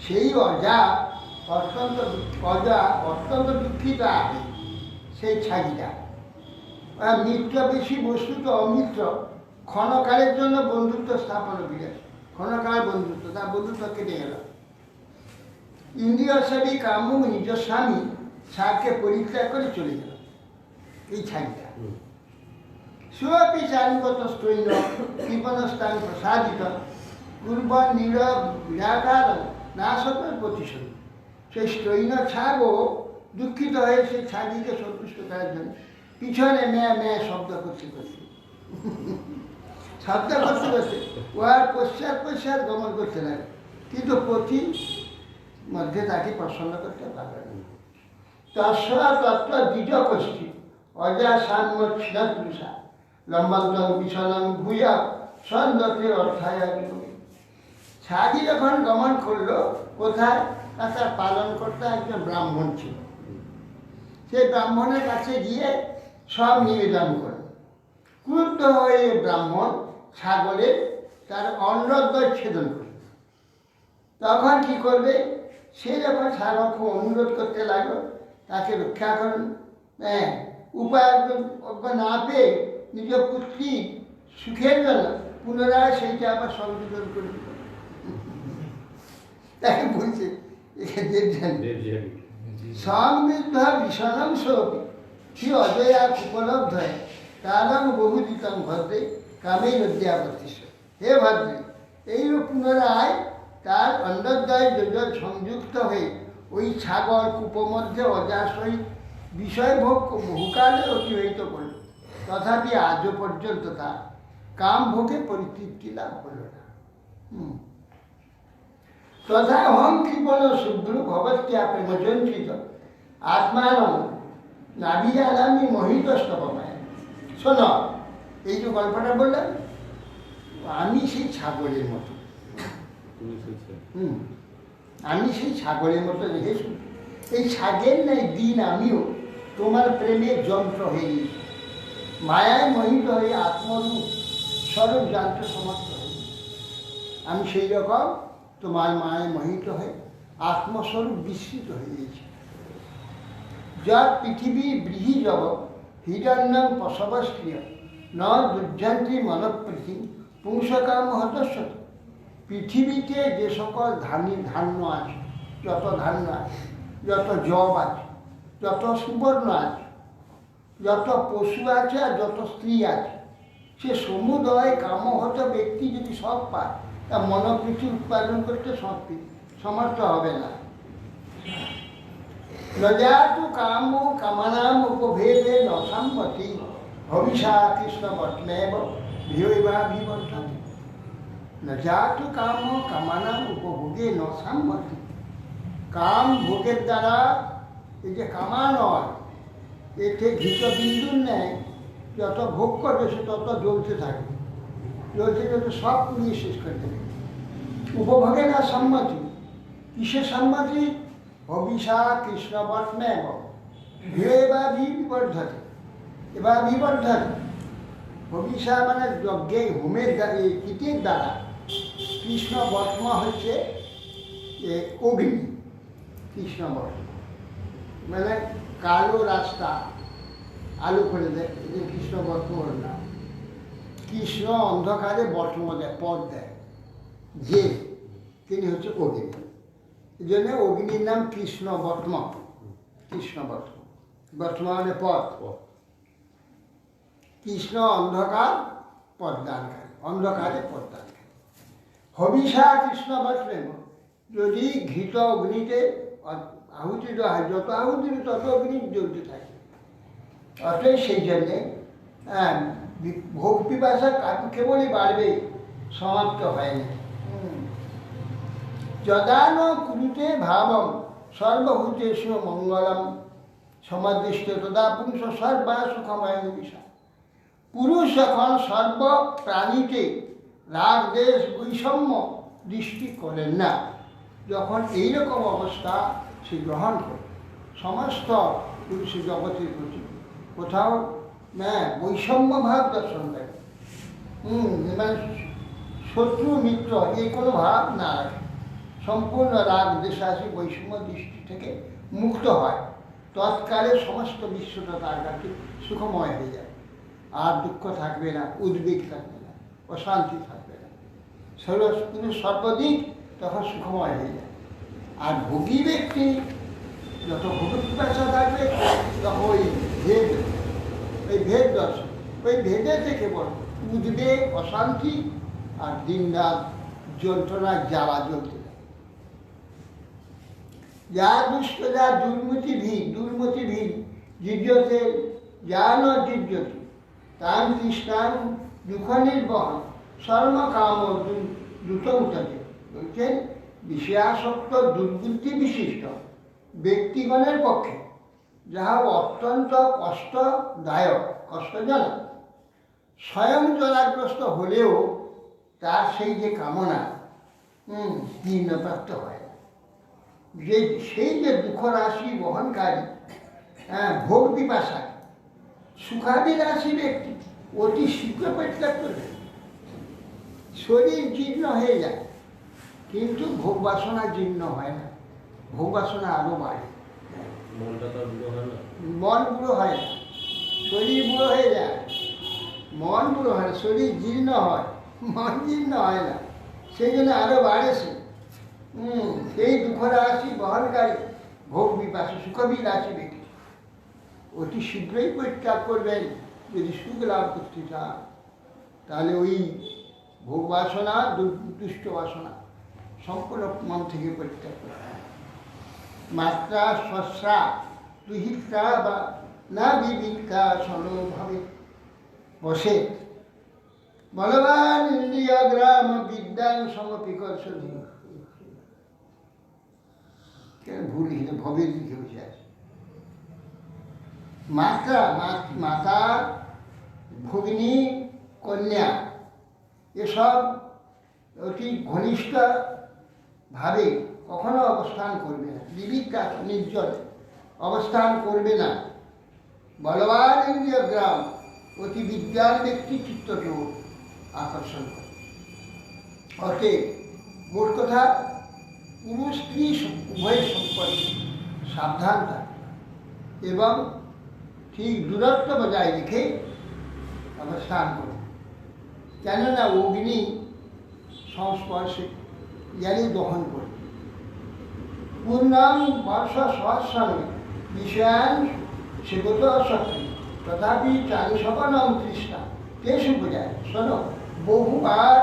সেই অত্যন্ত দুঃখিত আগে সেই ছাগিটা। মিত্র বেশি বস্তুত অমিত্র ক্ষণকালের জন্য বন্ধুত্ব স্থাপন বিরাজ, ক্ষণকাল বন্ধুত্ব, তার বন্ধুত্ব কেটে গেল। ইন্দ্রিয় সেবী কামুক নিজ স্বামী সারকে পরিত্যাগ করে চলে গেল এই ছাগিটা। সুপি চারুগত স্তৈন্য কৃপণস্থান প্রসাদিত পূর্ব নীরব বিরাকার না সকল প্রতিশোধ। সেই স্তৈন্য ছাগও দুঃখিত হয়ে সেই ছাগিকে সন্তুষ্ট করার জন্য পিছনে মেয়া মেয়া শব্দ করতে করতে ও আর পশ্চাৎ গমন করতে লাগে, কিন্তু পথি মধ্যে তাকে প্রসন্ন করতে পারবে না। তস্যা তত্ত্ব দ্বিজ কষ্টি অজা সাম্য ক্ষীরপুষা লম্বান্তং বিছানং ভূয়া সন্দতের অর্থায়। ছাগি যখন গমন করলো কোথায়, তার পালনকর্তা একজন ব্রাহ্মণ ছিল। সেই ব্রাহ্মণের কাছে গিয়ে সব নিবেদন করল। ক্রুদ্ধ হয়ে ব্রাহ্মণ ছাগলের তার অন্নদ্বয় ছেদন করবে। তখন কি করবে? সে যখন ছাগলকে অনুরোধ করতে লাগলো তাকে রক্ষা করুন, হ্যাঁ, উপায় না পেয়ে নিজ পুত্রী সুখের জন্য পুনরায় সেইটা আবার সংযোজন করে দিল। তাকে বলছে সংবিদ্ধ ভীষণং সোপি কি অজয়া উপলব্ধ হয় কারণ বহুদিতম ভদ্রে কামেই অধ্যাপতিস। হে ভদ্রে, এইরূপ পুনরায় তার অন্নদ্বয় যোজন সংযুক্ত হয়ে ওই ছাগল কূপমধ্যে অজাসই বিষয়ভোগ বহুকালে অতিবাহিত করল, তথাপি আজও পর্যন্ত তার কাম ভোগে পরিতৃপ্তি লাভ হল না। তথা অহং কৃপণ শুভ্র ভবত্যা প্রেমচঞ্চিত আত্মান নাভিজানামি মোহিত স্তবমায়। শোনো, এই যে গল্পটা বললাম, আমি সেই ছাগলের মতো, আমি সেই ছাগলের মতো দেখেছি। এই ছাগের নাই দিন আমিও তোমার প্রেমের যন্ত্র হয়ে গেছি, মায়ায় মোহিত হয়ে আত্মরূপ স্বরূপ জানতে সমর্থ হই। আমি সেই রকম তোমার মায়ায় মোহিত হয়ে আত্মস্বরূপ বিস্মৃত হয়ে গেছি। যা পৃথিবী বৃহি জব হিরণ্যম প্রসবস্ক্রিয় ন দুর্যান্তি মনপ্রীতি পুংসকাম হতস্বত। পৃথিবীতে যে সকল ধান্য আছে, যত ধান্য আছে, যত জব আছে, যত সুবর্ণ আছে, যত পশু আছে আর যত স্ত্রী আছে, সে সমুদয় কামহত ব্যক্তি যদি সব পায়, তা মনোপ্রীতি উৎপাদন করতে সমর্থ হবে না। নজাতু কাম কামনাম উপভেদে ন সম্মতি ভবিষা কৃষ্ণ বটমেব ভিয়ৈবাভিবর্ধতে। নজাতু কাম কামনাম উপভোগে ন সম্মতি। কাম ভোগের দ্বারা এই যে কামা নয়, এতে ঘৃতবিন্দুর ন্যায় যত ভোগ করবে সে তত জ্বলতে থাকে, জ্বলতে জ্বলতে সব পুড়িয়ে শেষ করে দেবে। উপভোগে না সম্মতি। কিসের সম্মতি? অভিষা কৃষ্ণ বটমে এবার বিবর্ধতে, এবার বিবর্ধন। অভিষা মানে যজ্ঞে হোমের কীটের দ্বারা, কৃষ্ণ বটম হচ্ছে অগ্নি। কৃষ্ণ বটম মানে কালো রাস্তা আলো করে দেয়, এই কৃষ্ণ বটমর নাম। কৃষ্ণ অন্ধকারে বটম দেয়, পথ দেয়, যে তিনি হচ্ছে অগ্নি। এই জন্য অগ্নির নাম Krishna bottom. Krishna bottom, bottom মানে পথ। কৃষ্ণ অন্ধকার পথদানকারী, অন্ধকারে পথদানকারী। হবিষা কৃষ্ণ বটমেব। যদি ঘৃত অগ্নিতে আহুতি দেওয়া হয়, যত আহুতি তত অগ্নি জ্বলতে থাকে। অতএব সেই জন্যে ভোগ পিপাসা কেবলই বাড়বে, সমাপ্ত হয়নি। যদান কুরুতে ভাবম সর্বভূতেষু মঙ্গলম সমাদিষ্ট তদা পুরুষ সর্বা সুখময় বিষা। পুরুষ যখন সর্ব প্রাণীতে রাগ দেশ বৈষম্য দৃষ্টি করেন না, যখন এইরকম অবস্থা সে গ্রহণ করে, সমস্ত পুরুষ জগতের প্রতি কোথাও বৈষম্য ভাব দর্শন দেয়, মানে শত্রু মিত্র এই কোনো ভাব না রাখে, সম্পূর্ণ রাগ দেশাসী বৈষম্য দৃষ্টি থেকে মুক্ত হয়, তৎকালে সমস্ত বিশ্বটা তার কাছে সুখময় হয়ে যায়। আর দুঃখ থাকবে না, উদ্বেগ থাকবে না, অশান্তি থাকবে না, সর্বদিক তখন সুখময় হয়ে যায়। আর ভোগী ব্যক্তি যত ভোগ পিপাসা থাকবে, তখন ওই ভেদ দর্শন, ওই ভেদে থেকে বল উদ্বেগ, অশান্তি আর দিনরাত যন্ত্রণার জ্বালা জ্বলতে থাকে। যা দুষ্ট, যা দুর্মতি ভিড় জিজ্ঞতে যা ন জিজ্ঞতি তার তৃষ্ণান দুঃখ নির্বহন সর্ব কাম দ্রুত উঠে। বলছেন বিষয়াসক্ত দুর্বৃত্তি বিশিষ্ট ব্যক্তিগণের পক্ষে যাহা অত্যন্ত কষ্টদায়ক, কষ্টজনক, স্বয়ং জলাগ্রস্ত হলেও তার সেই যে কামনা পূর্ণপ্রাপ্ত হয় না। যে সেই যে দুঃখ রাশি বহনকারী ভোগ পিপাসা সুখাবিলাসী ব্যক্তি অতি শীঘ্র পরিত্যাগ করবে। শরীর জীর্ণ হয়ে যায়, কিন্তু ভোগ বাসনা জীর্ণ হয় না, ভোগ বাসনা আরো বাড়ে। মনটা তো আর বুড়ো হয় না। মন বুড়ো হয় না, শরীর বুড়ো হয়ে যায়। মন বুড়ো হয় না, শরীর জীর্ণ হয়, মন জীর্ণ হয় না, সেই জন্য আরো বাড়ে সে। সেই দুঃখ রাশি বহনকারী ভোগ বিপাশে সুখবিলাসী ব্যক্তি অতি শীঘ্রই পরিত্যাগ করবেন যদি সুখ লাভ করতে চান। তাহলে ওই ভোগ বাসনা, দুষ্ট বাসনা সম্পূর্ণ মন থেকে পরিত্যাগ করবে। মাত্রা স্বস্রা দুহিত্রা বা না বিবিকা সলভাবে বসে বলবান ইন্দ্রিয় গ্রাম বিদ্যান সমপিকর্ষণী। কেন ভুল লিখে ভবের লিখে বসে আছে। মাতা ভগিনী কন্যা এসব অতি ঘনিষ্ঠ ভাবে কখনো অবস্থান করবে না, বিবিকা নির্জনে অবস্থান করবে না। বলবান ইন্দ্রিয় গ্রাম অতি বিজ্ঞান ব্যক্তি চিত্তকেও আকর্ষণ করে। অতএব মোট কথা পুরুষ স্ত্রী উভয় সম্পর্কে সাবধান থাকে এবং ঠিক দূরত্ব বজায় রেখে অবস্থান করে। কেননা অগ্নি সংস্পর্শে জ্ঞানী দহন করে। পূর্ণাম বর্ষ সহস্রামে বিষয়ান সেগত শক্তি তথাপি চারিশবনম তৃষ্ণা তেষু বোঝায়। শোনো, বহুবার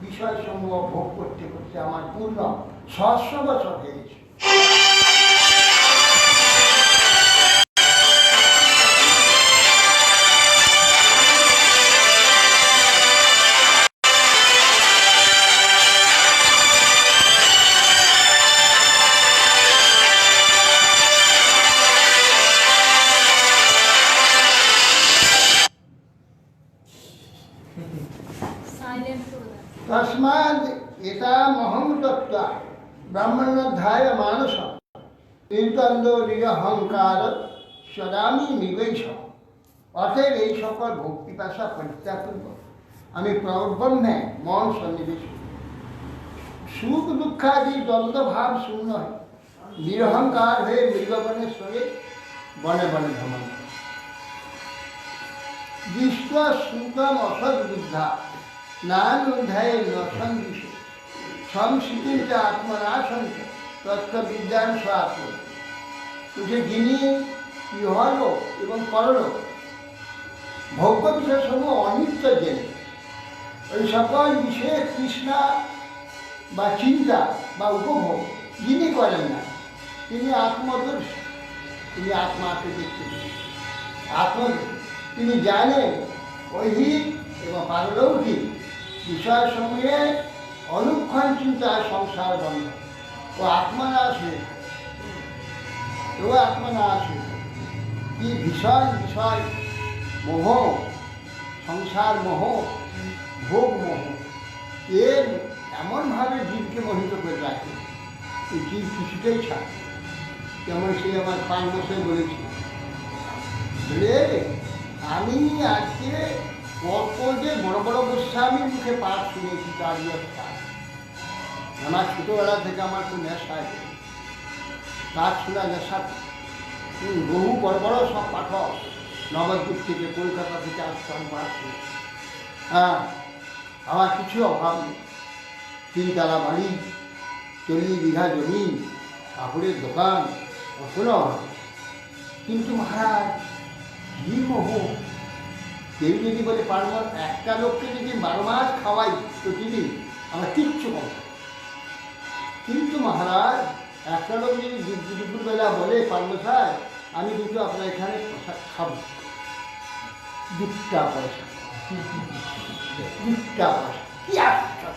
বিষয় সমূহ ভোগ করতে করতে আমার পূর্ণ 600 বছর হয়ে গেছে। তস্মাদ এতামহং তত্ত্বা ব্রাহ্মণোধ্যায় মানস নির্দ্বন্দ্ব নিরহংকার সদামি নিবেশ। অতএব এই সকল ভক্তি পাশা পরিত্যাগ করব, আমি পরব্রহ্মে মন সন্নিবেশ করব। সুখ দুঃখাদি দ্বন্দ্বভাব শূন্য হয়, নিরহংকার হয়ে মৃগবনের সঙ্গে বনে বনে ভ্রমণ করে। দৃষ্ট সুতম অসৎ বুদ্ধা নান অধ্যায়ে নসন্দিশ সংস্কৃতির আত্মনাশঙ্ক তত্ত্ববিজ্ঞান স্বাত্ম। যিনি ইহলোক এবং পরলোক ভোগ্য বিষয়সমূহ অনিত্য জেনে ওই সকল বিষয়ে তৃষ্ণা বা চিন্তা বা উপভোগ যিনি করেন না, তিনি আত্মদর্শী, তিনি আত্মাকে দেখতে তিনি জানেন ঐহিক এবং পারলৌকিক বিষয়সমূহে অনুক্ষণ চিন্তায় সংসার বন্ধ ও আত্মনাশ হয়ে থাকে। কি ভীষণ বিষয় মোহ, সংসার মোহ, ভোগ মোহ এর এমনভাবে জীবকে মোহিত করে রাখে, এই জীব কিছুতেই ছাড়ে। যেমন সে আমার 5 বছর বলেছি, বলে আমি আজকে যে বড় বড় গোস্বামীর মুখে পাঠ শুনেছি তার আমার ছোটবেলা থেকে আমার খুব নেশা আছে, পাঠ শোনা নেশা। বহু বড় বড় সব পাঠক নবদ্বীপ থেকে, কলকাতা থেকে আসতাম পাঠ শুনে। হ্যাঁ, আমার কিছু অভাব নেই, 3 তলা বাড়ি, 40 বিঘা জমি, কাপড়ের দোকান, কোনো অভাব। কিন্তু মহারাজ কি মোহ! কেউ যদি বলে পারবো একটা লোককে যদি 12 মাস খাওয়াই প্রতিদিন, আমার কিচ্ছু কম। কিন্তু মহারাজ একটা লোক যদি দুপুরবেলা বলে পারবো স্যার আমি দুটো আপনার এখানে খাবো, 2 পয়সা, 2 পয়সা, কি আসছে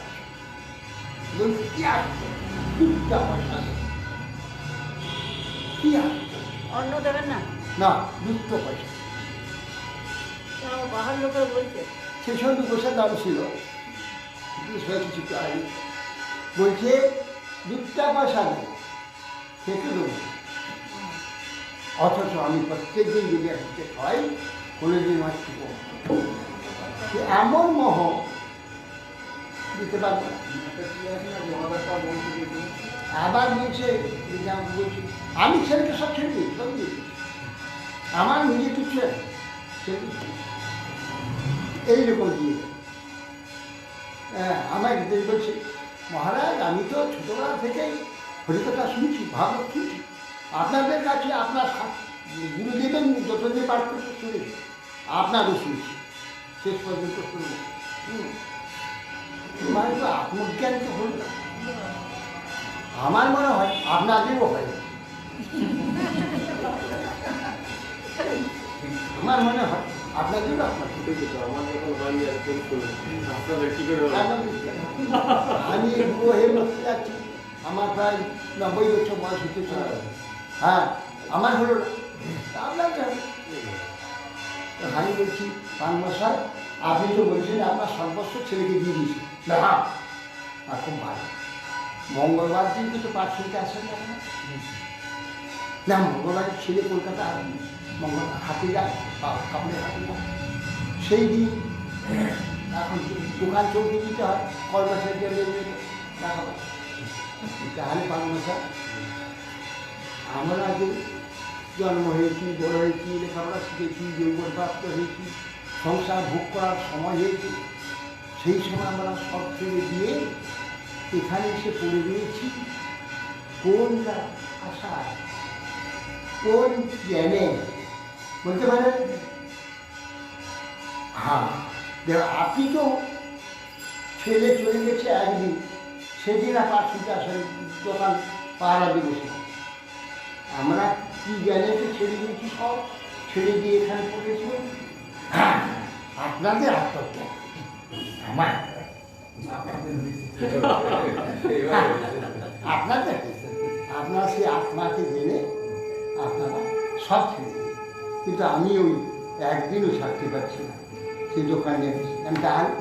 2 পয়সা, কি আসছে? অন্ন দেবেন না? না, 2 পয়সা। বাহার লোকের বলছে সে সময় পয়সা দাম ছিল, কিছু বলছে 2 পয়সা নেই, খেতে দেবো। অথচ আমি প্রত্যেক দিন যদি খাই, কোনোদিন আমার সে এমন মোহ দিতে পারবে না। আবার বলছে বলছি আমি ছেলেকে সব ছেড়ে দিই, সব দিই, আমার নিজে কিছু ছেড়ে দিচ্ছি এইরকম দিয়ে। আমার বলছে মহারাজ আমি তো ছোটবেলা থেকেই হরিকথা শুনছি, ভাগবত শুনছি, আপনাদের কাছে আপনার গুরুদেবের যতদিন পাঠ করতে শুনেছি, আপনারও শুনছি, শেষ পর্যন্ত শুনব। মানে তো আত্মজ্ঞান তো হল না। আমার মনে হয় আপনাদেরও হয়, আমার মনে হয় আপনাদেরও আপনার আমার যখন হয়নি আর কেউ করবে আপনাদের কি করে হবে? আমি বুড়ো হয়ে বসতে যাচ্ছি, আমার প্রায় 90 বছর বয়স হতে চলে। হ্যাঁ, আমার হলো না, আপনার কেন? আমি বলছি পান মশাই আপনি তো বলছেন আপনার সর্বস্ব ছেলেকে দিয়ে দিয়েছি। না, খুব ভালো। মঙ্গলবার দিন কিন্তু পাঠ শুনতে আসেন না, মঙ্গলবার ছেলে কলকাতা মঙ্গলবার হাতে যায়, কাপড়ে হাতে যায়, সেই দিন এখন দোকান চলতে দিতে হয়, কর্মচারী টাকা পায়। তাহলে পান মশাই আমরা আগে জন্ম হয়েছি, বড় হয়েছি, লেখাপড়া শিখেছি, যৌবন প্রাপ্ত হয়েছি, সংসার ভোগ করার সময় হয়েছে, সেই সময় আমরা সব ছেড়ে দিয়ে এখানে এসে পড়ে রয়েছি কোনটা আশা, কোন জ্ঞানে বলতে পারেন? হ্যাঁ, আপনি তো ছেলে চলে গেছে একদিন, সেদিন আর পাঠ শুনতে আসেন দোকান পাহারা দিবসে। আমরা কি জ্ঞানে তো ছেড়ে দিয়েছি, সব ছেড়ে দিয়ে এখানে পড়েছি। আপনাদের আত্মজ্ঞান, আমার আপনাদের আপনারা সেই আত্মাকে জেনে আপনারা সব ছেড়ে দিন। কিন্তু আমি ওই একদিনও ছাড়তে পারছি না, সেই দোকানে আমি তাহলে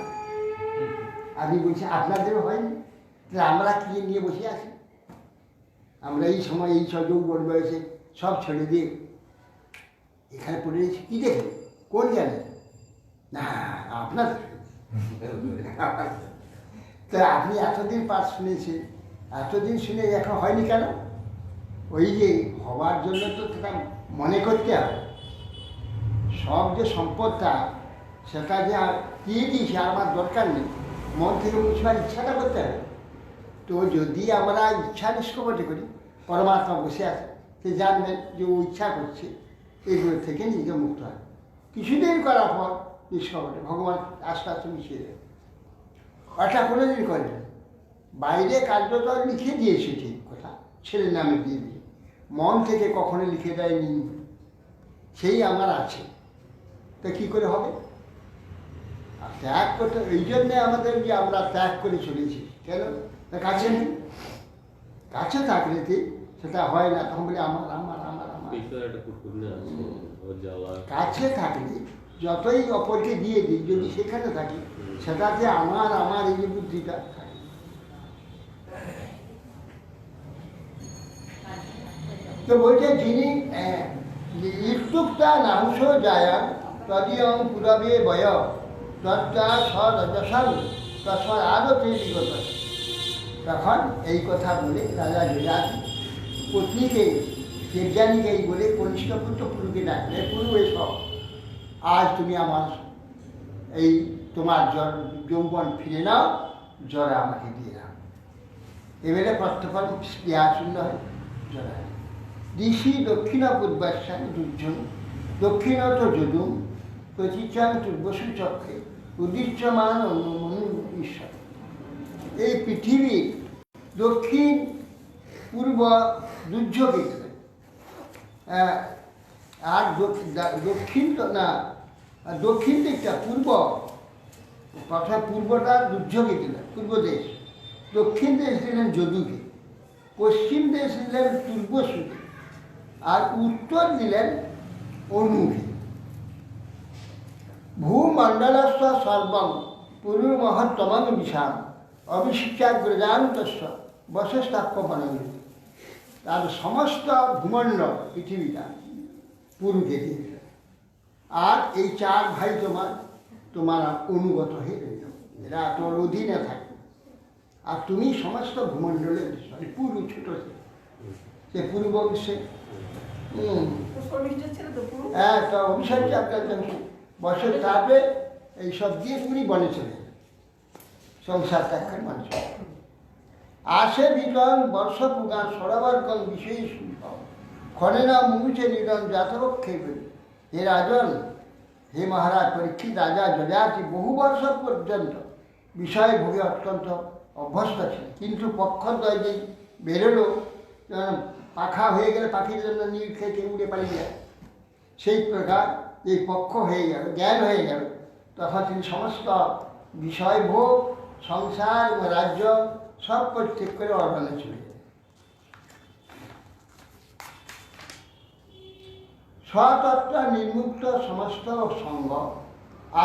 আপনি বলছি আপনাদেরও হয়নি, তাহলে আমরা কি নিয়ে বসে আছি? আমরা এই সময় এই সব যৌবন বয়সে সব ছেড়ে দিয়ে এখানে পড়ে রয়েছি, কী দেখে? কোন জানে না আপনার। তা আপনি এতদিন পাঠ শুনেছেন, এতদিন শুনে এখন হয়নি কেন? ওই যে হওয়ার জন্য তো সেটা মনে করতে হবে, সব যে সম্পদটা সেটা যে দিয়ে দিয়েছে আর আমার দরকার নেই, মন থেকে বুঝবার ইচ্ছাটা করতে হবে। তো যদি আমরা ইচ্ছা নিষ্কপটে করি, পরমাত্মা বসে আছে, সে জানবেন যে ও ইচ্ছা করছে, এগুলো থেকে নিজে মুক্ত হয়। কিছুদিন করার পর নিষ্কপটে ভগবান আস্তে আস্তে মিশিয়ে দেবে। ওটা কোনোদিন করে বাইরে কার্যত লিখে দিয়েছে, ঠিক কথা, ছেলের নামে দিয়ে দিয়ে, মন থেকে কখনো লিখে দেয়নি, সেই আমার আছে। তা কী করে হবে? আর ত্যাগ করতে, এই জন্যে আমাদের যে আমরা ত্যাগ করে চলেছি কেন? কাছে নেই, কাছে থাকলে সেটা হয় না, তখন বলি আমার আমার আমার আমার। কাছে থাকলে যতই অপরকে দিয়ে দিই, যদি সেখানে থাকি সেটাতে আমার আমার এই যে বুদ্ধিটা থাকে। তো বলছে যিনি ইত্যুক্তা নাংশ যায় তদীয়ং পুরবে বয় তত্তা সদশাং তস্মাৎ আদতে বিগত। তখন এই কথা বলে রাজা যযাতি পত্নীকে দেবযানীকে এই বলে কনিষ্ঠ পুত্র পুরুকে ডাকলে, পুরু এসব, আজ তুমি আমার এই তোমার যৌবন ফিরে নাও, জ্বরে আমাকে দিয়ে দাও। এবারে প্রত্যেকল স্পৃহাশূন্য হয় জ্বরা। ঋষি দক্ষিণ পূর্বাশ্বান দুর্জন দক্ষিণত যদুম প্রতিচান তুর্বসু চক্রে উদীচ্যমান অনুমন ঈশ্বর। এই পৃথিবীর দক্ষিণ পূর্ব দুর্যোগে, আর দক্ষিণ না, দক্ষিণ দিকটা পূর্ব, প্রথম পূর্বটা দুর্যোগে দিলেন পূর্ব দেশ, দক্ষিণ দেশ দিলেন যদুকে, পশ্চিম দেশ দিলেন তুর্বসুকে, আর উত্তর দিলেন অনুকে। ভূমণ্ডলস্ব সর্বং পুরু মহত্তমং বিশাল অভিষিচাগ্রজান্তস্ব বসস্তাক্ষ বনমিত। তার সমস্ত ভূমণ্ডল পৃথিবীটা পুরুকে দিয়ে, আর এই চার ভাই তোমার তোমার অনুগত হয়ে রইল, এরা তোর অধীনে থাকে। আর তুমি সমস্ত ভূমণ্ডলের পুরু ছোট সে পূর্ব বিশ্বে হ্যাঁ, তো অভিষেক চাপটা বছর তাপে এইসব দিয়ে পুরী বনে চলে সংসার ত্যাগ করে মানুষ আসে বিকল বর্ষ পুগান সরবর্গল বিষয় শুনব ক্ষণে না মুছে নিরন জাতরক্ষে বলি। হে রাজন, হে মহারাজ পরীক্ষিত রাজা যজাতি বহু বর্ষ পর্যন্ত বিষয় ভোগে অত্যন্ত অভ্যস্ত ছিলেন, কিন্তু পক্ষদ্বয় যে বেরোলো, পাখা হয়ে গেলে পাখির জন্য নীল খেয়ে উড়ে পালিয়ে যায়, সেই প্রকার এই পক্ষ হয়ে গেল, জ্ঞান হয়ে গেল, তখন তিনি সমস্ত বিষয় ভোগ, সংসার এবং রাজ্য সব পরিত্যাগ করে অরণ্যে চলে যায়। স্বতত্ত্ব নির্মুক্ত সমস্ত সঙ্গ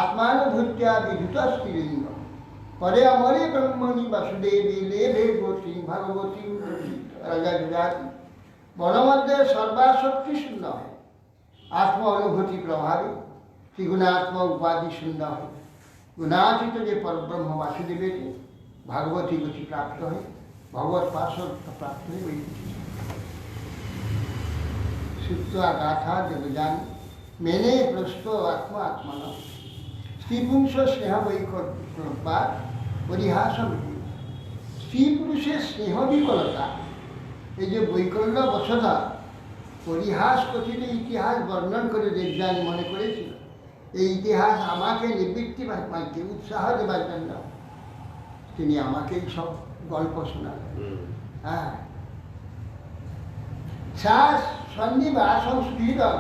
আত্মানুভূত্যা বিধুত স্ত্রীলিঙ্গ পরে অমরে ব্রহ্মণি বাসুদেবী লেভে গতি ভগবতী রাজা যজাতি বনমধ্যে সর্বাশক্তি শূন্য হয়, আত্ম অনুভূতি প্রভাবে ত্রিগুণাত্ম উপাধি শূন্য হয়। গুণাতীত যে পরব্রহ্ম বাসুদেবের ভাগবতী গতি প্রাপ্ত হয়, ভগবত পার্শ্বত্ব প্রাপ্ত হয়। ওই শ্রুত্বা গাথা দেবযান মেনে প্রস্থ আত্মন স্ত্রীপুংস স্নেহ বৈকল্পা পরিহাস। স্ত্রী পুরুষের স্নেহ বিকলতা, এই যে বৈকল্য বসতা পরিহাস কথিত ইতিহাস বর্ণন করে দেবযানী মনে করেছিল এই ইতিহাস আমাকে নিবৃত্তি মানতে উৎসাহ দেবার জন্য তিনি আমাকেই সব গল্প শোনালেন। হ্যাঁ, শ্বাস সন্নিবাসং সুধীরং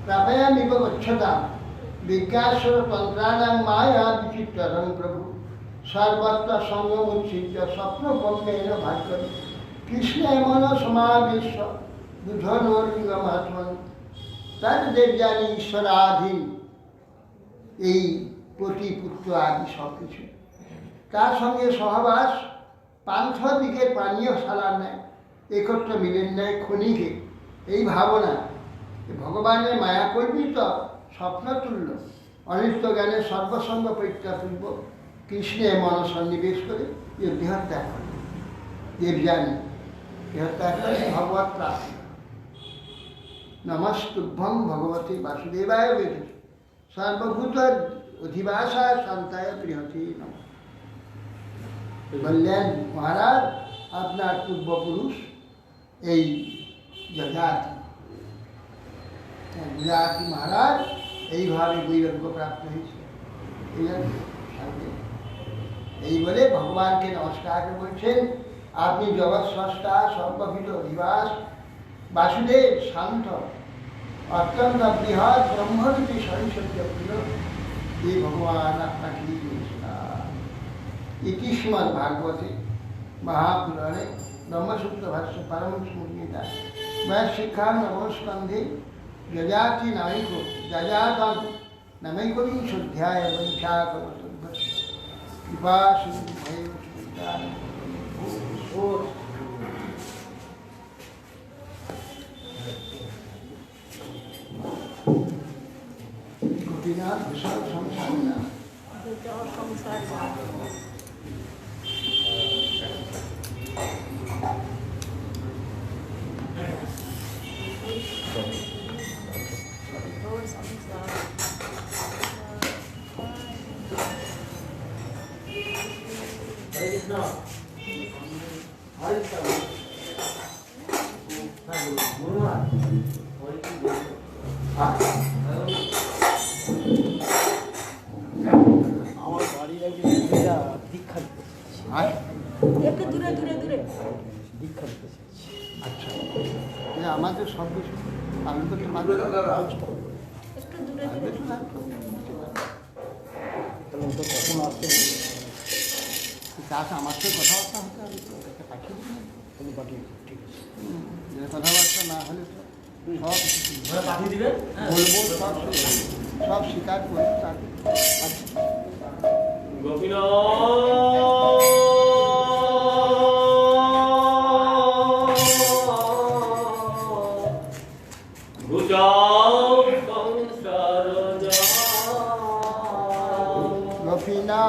প্রাপয়ামিব গচ্ছতাম বিজ্ঞাসর তন্ত্রাণাং মায়া বিচিত্রং প্রভু সর্বত্র সঙ্গমুচ্ছিদ্য স্বপ্নপম্যেন ভাগ্যম কৃষ্ণ এমন সমাবেশ বুধনোর্গমাত্মন। তার দেবযানী ঈশ্বরাধীন এই পতি পুত্র আদি সব কিছু, তার সঙ্গে সহবাস পান্থ দিকের পানীয় শালার নেয়, একত্র মিলেন নেয় ক্ষণিকে। এই ভাবনা ভগবানের মায়া কল্পিত স্বপ্ন তুল্য অনিত্য জ্ঞানের সর্বসঙ্গ পরিত্যাগ কৃষ্ণে মন সন্নিবেশ করে যে দেহত্যাগ করে দেবযানী দেহত্যাগ করে ভগবত প্রাপ্তি। নমস্তুভ্যং ভগবতী বাসুদেবায় বেদ সর্বভূত অধিবাসায় শান্তায় বৃহতি নম। বললেন মহারাজ, আপনার পূর্বপুরুষ এই যজাতি মহারাজ এইভাবে বৈরাগ্য প্রাপ্ত হয়েছে। এই বলে ভগবানকে নমস্কার বলছেন, আপনি জগৎ স্রষ্টা সর্বভূত অধিবাস বাসুদেব শান্ত অত্যন্ত বৃহৎ ব্রহ্মরূপী সরিসত্য প্রিয় এই ভগবান আপনাকে নমস্কার। ইতি শ্রীমদ্ ভাগবতে মহাপুরাণে ব্রহ্মসূত্র ভাষ্য পারমহংস গীতা শিক্ষা নবস্কন্ধে যজাতি নামিক যজাতম নমৈকবিংশোধ্যায় বৈশাখবসুদ্ধস্য কৃপা সিন্ধুভৈব গোপীনাথ ভূষণ সংসার আমার বাড়ির একজন দীক্ষা দিতে একটু দূরে দূরে দূরে দীক্ষা দিতে চাইছি। আচ্ছা, আমাদের সব কিছু পালন করতে পারবে একটু দূরে দূরে তাহলে ওটা কখন আসতে বলবে? কাজ আমার সাথে কথাবার্তা হতে হবে, তো একটা পাঠিয়ে দিন। তুমি পাঠিয়ে দিও, ঠিক আছে। কথাবার্তা না হলে তো সব পাঠিয়ে দিবেন। বলবো, সব স্বীকার করবো তাকে। গোপীনাথ সফিনা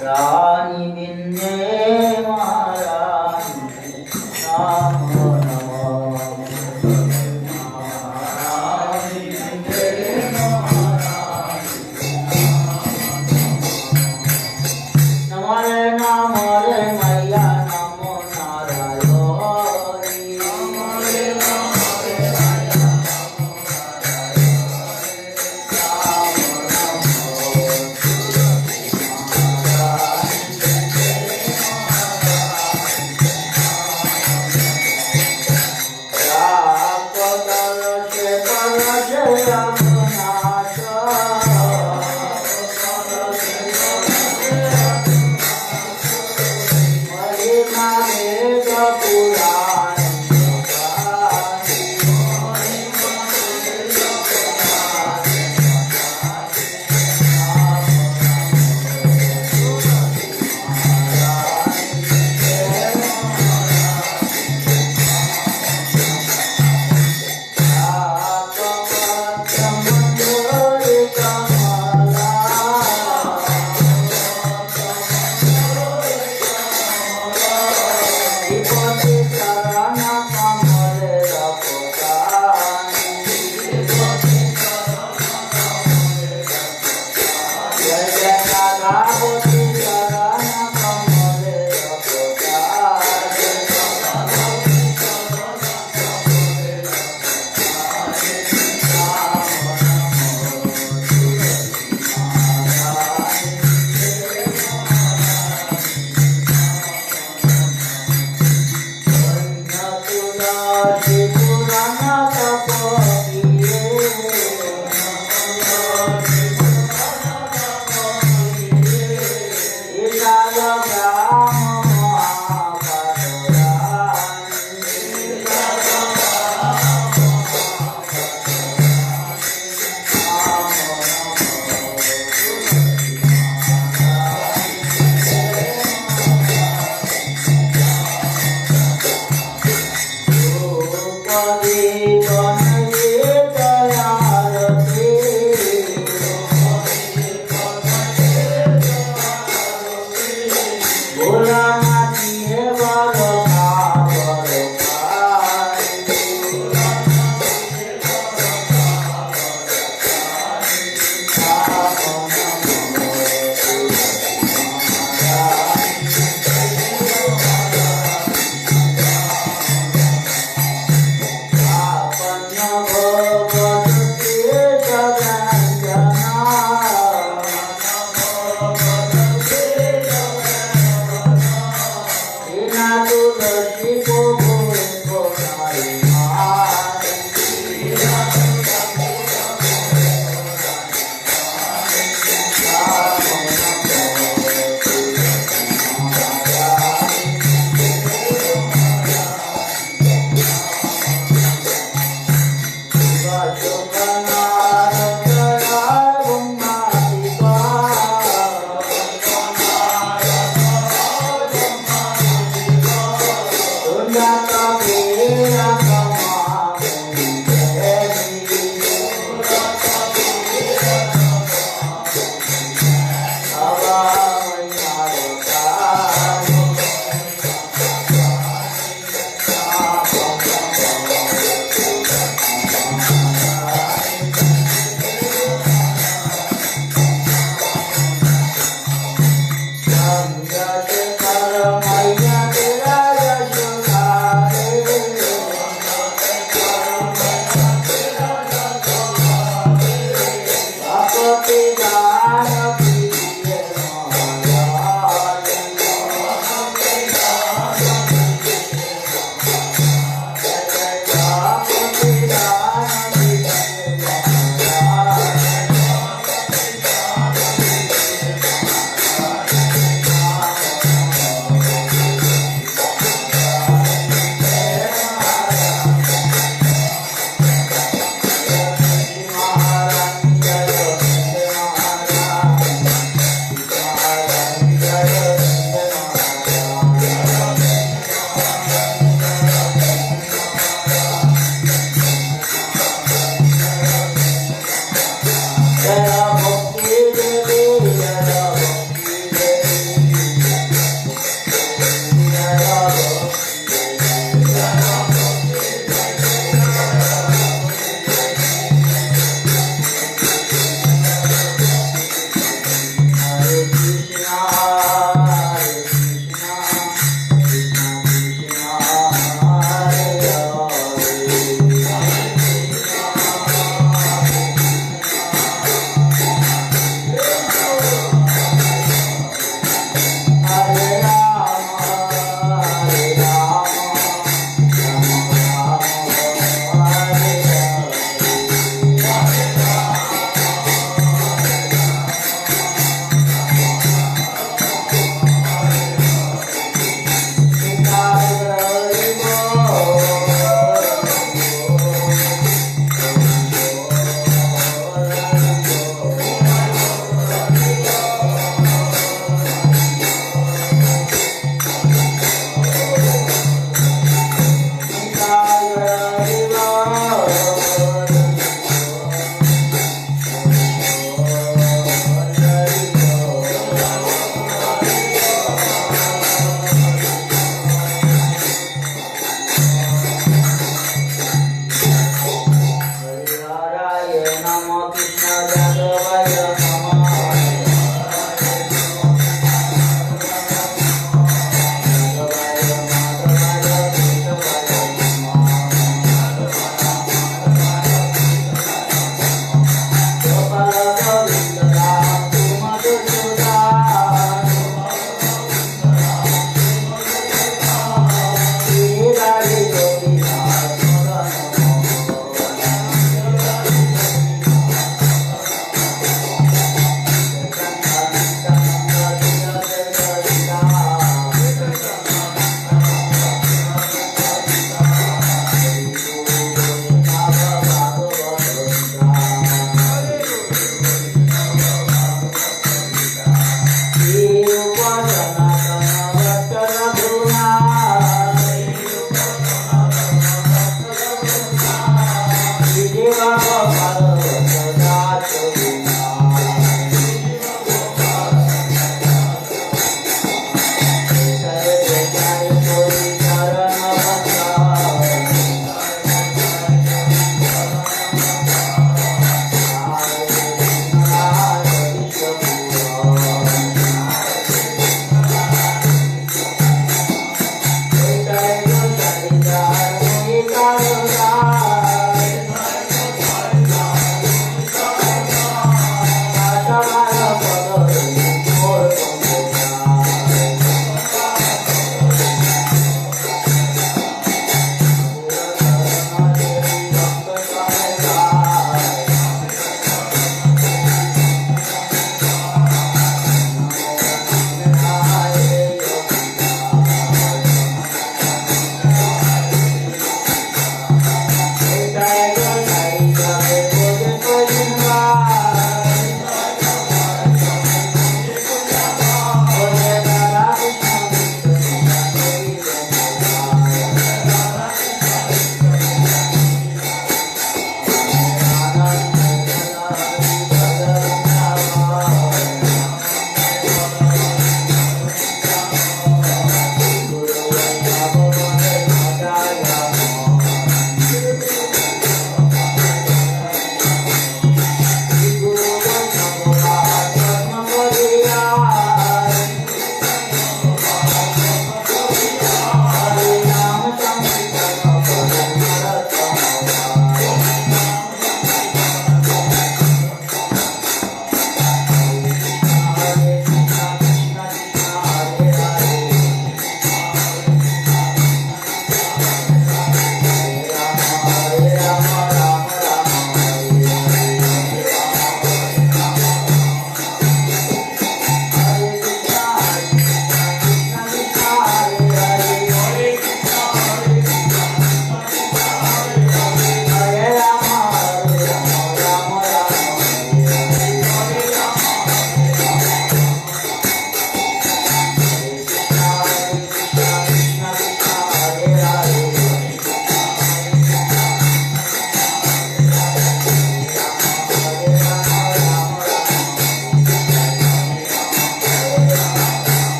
रानी बिन्ने महारानी राम नमो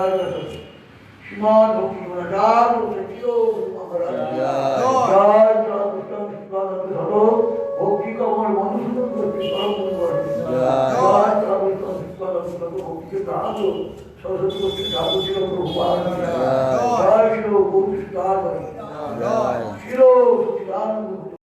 श्रीमान भक्ति गुणगान सखियो महाराज जय जय कृष्ण शिवानंद धरो भक्ति कमल मधुसूदन भक्ति परम गुरुवर जय जय कृष्ण शिवानंद धरो भक्ति के दास सरस्वती भक्ति ठाकुर जी प्रभुपाद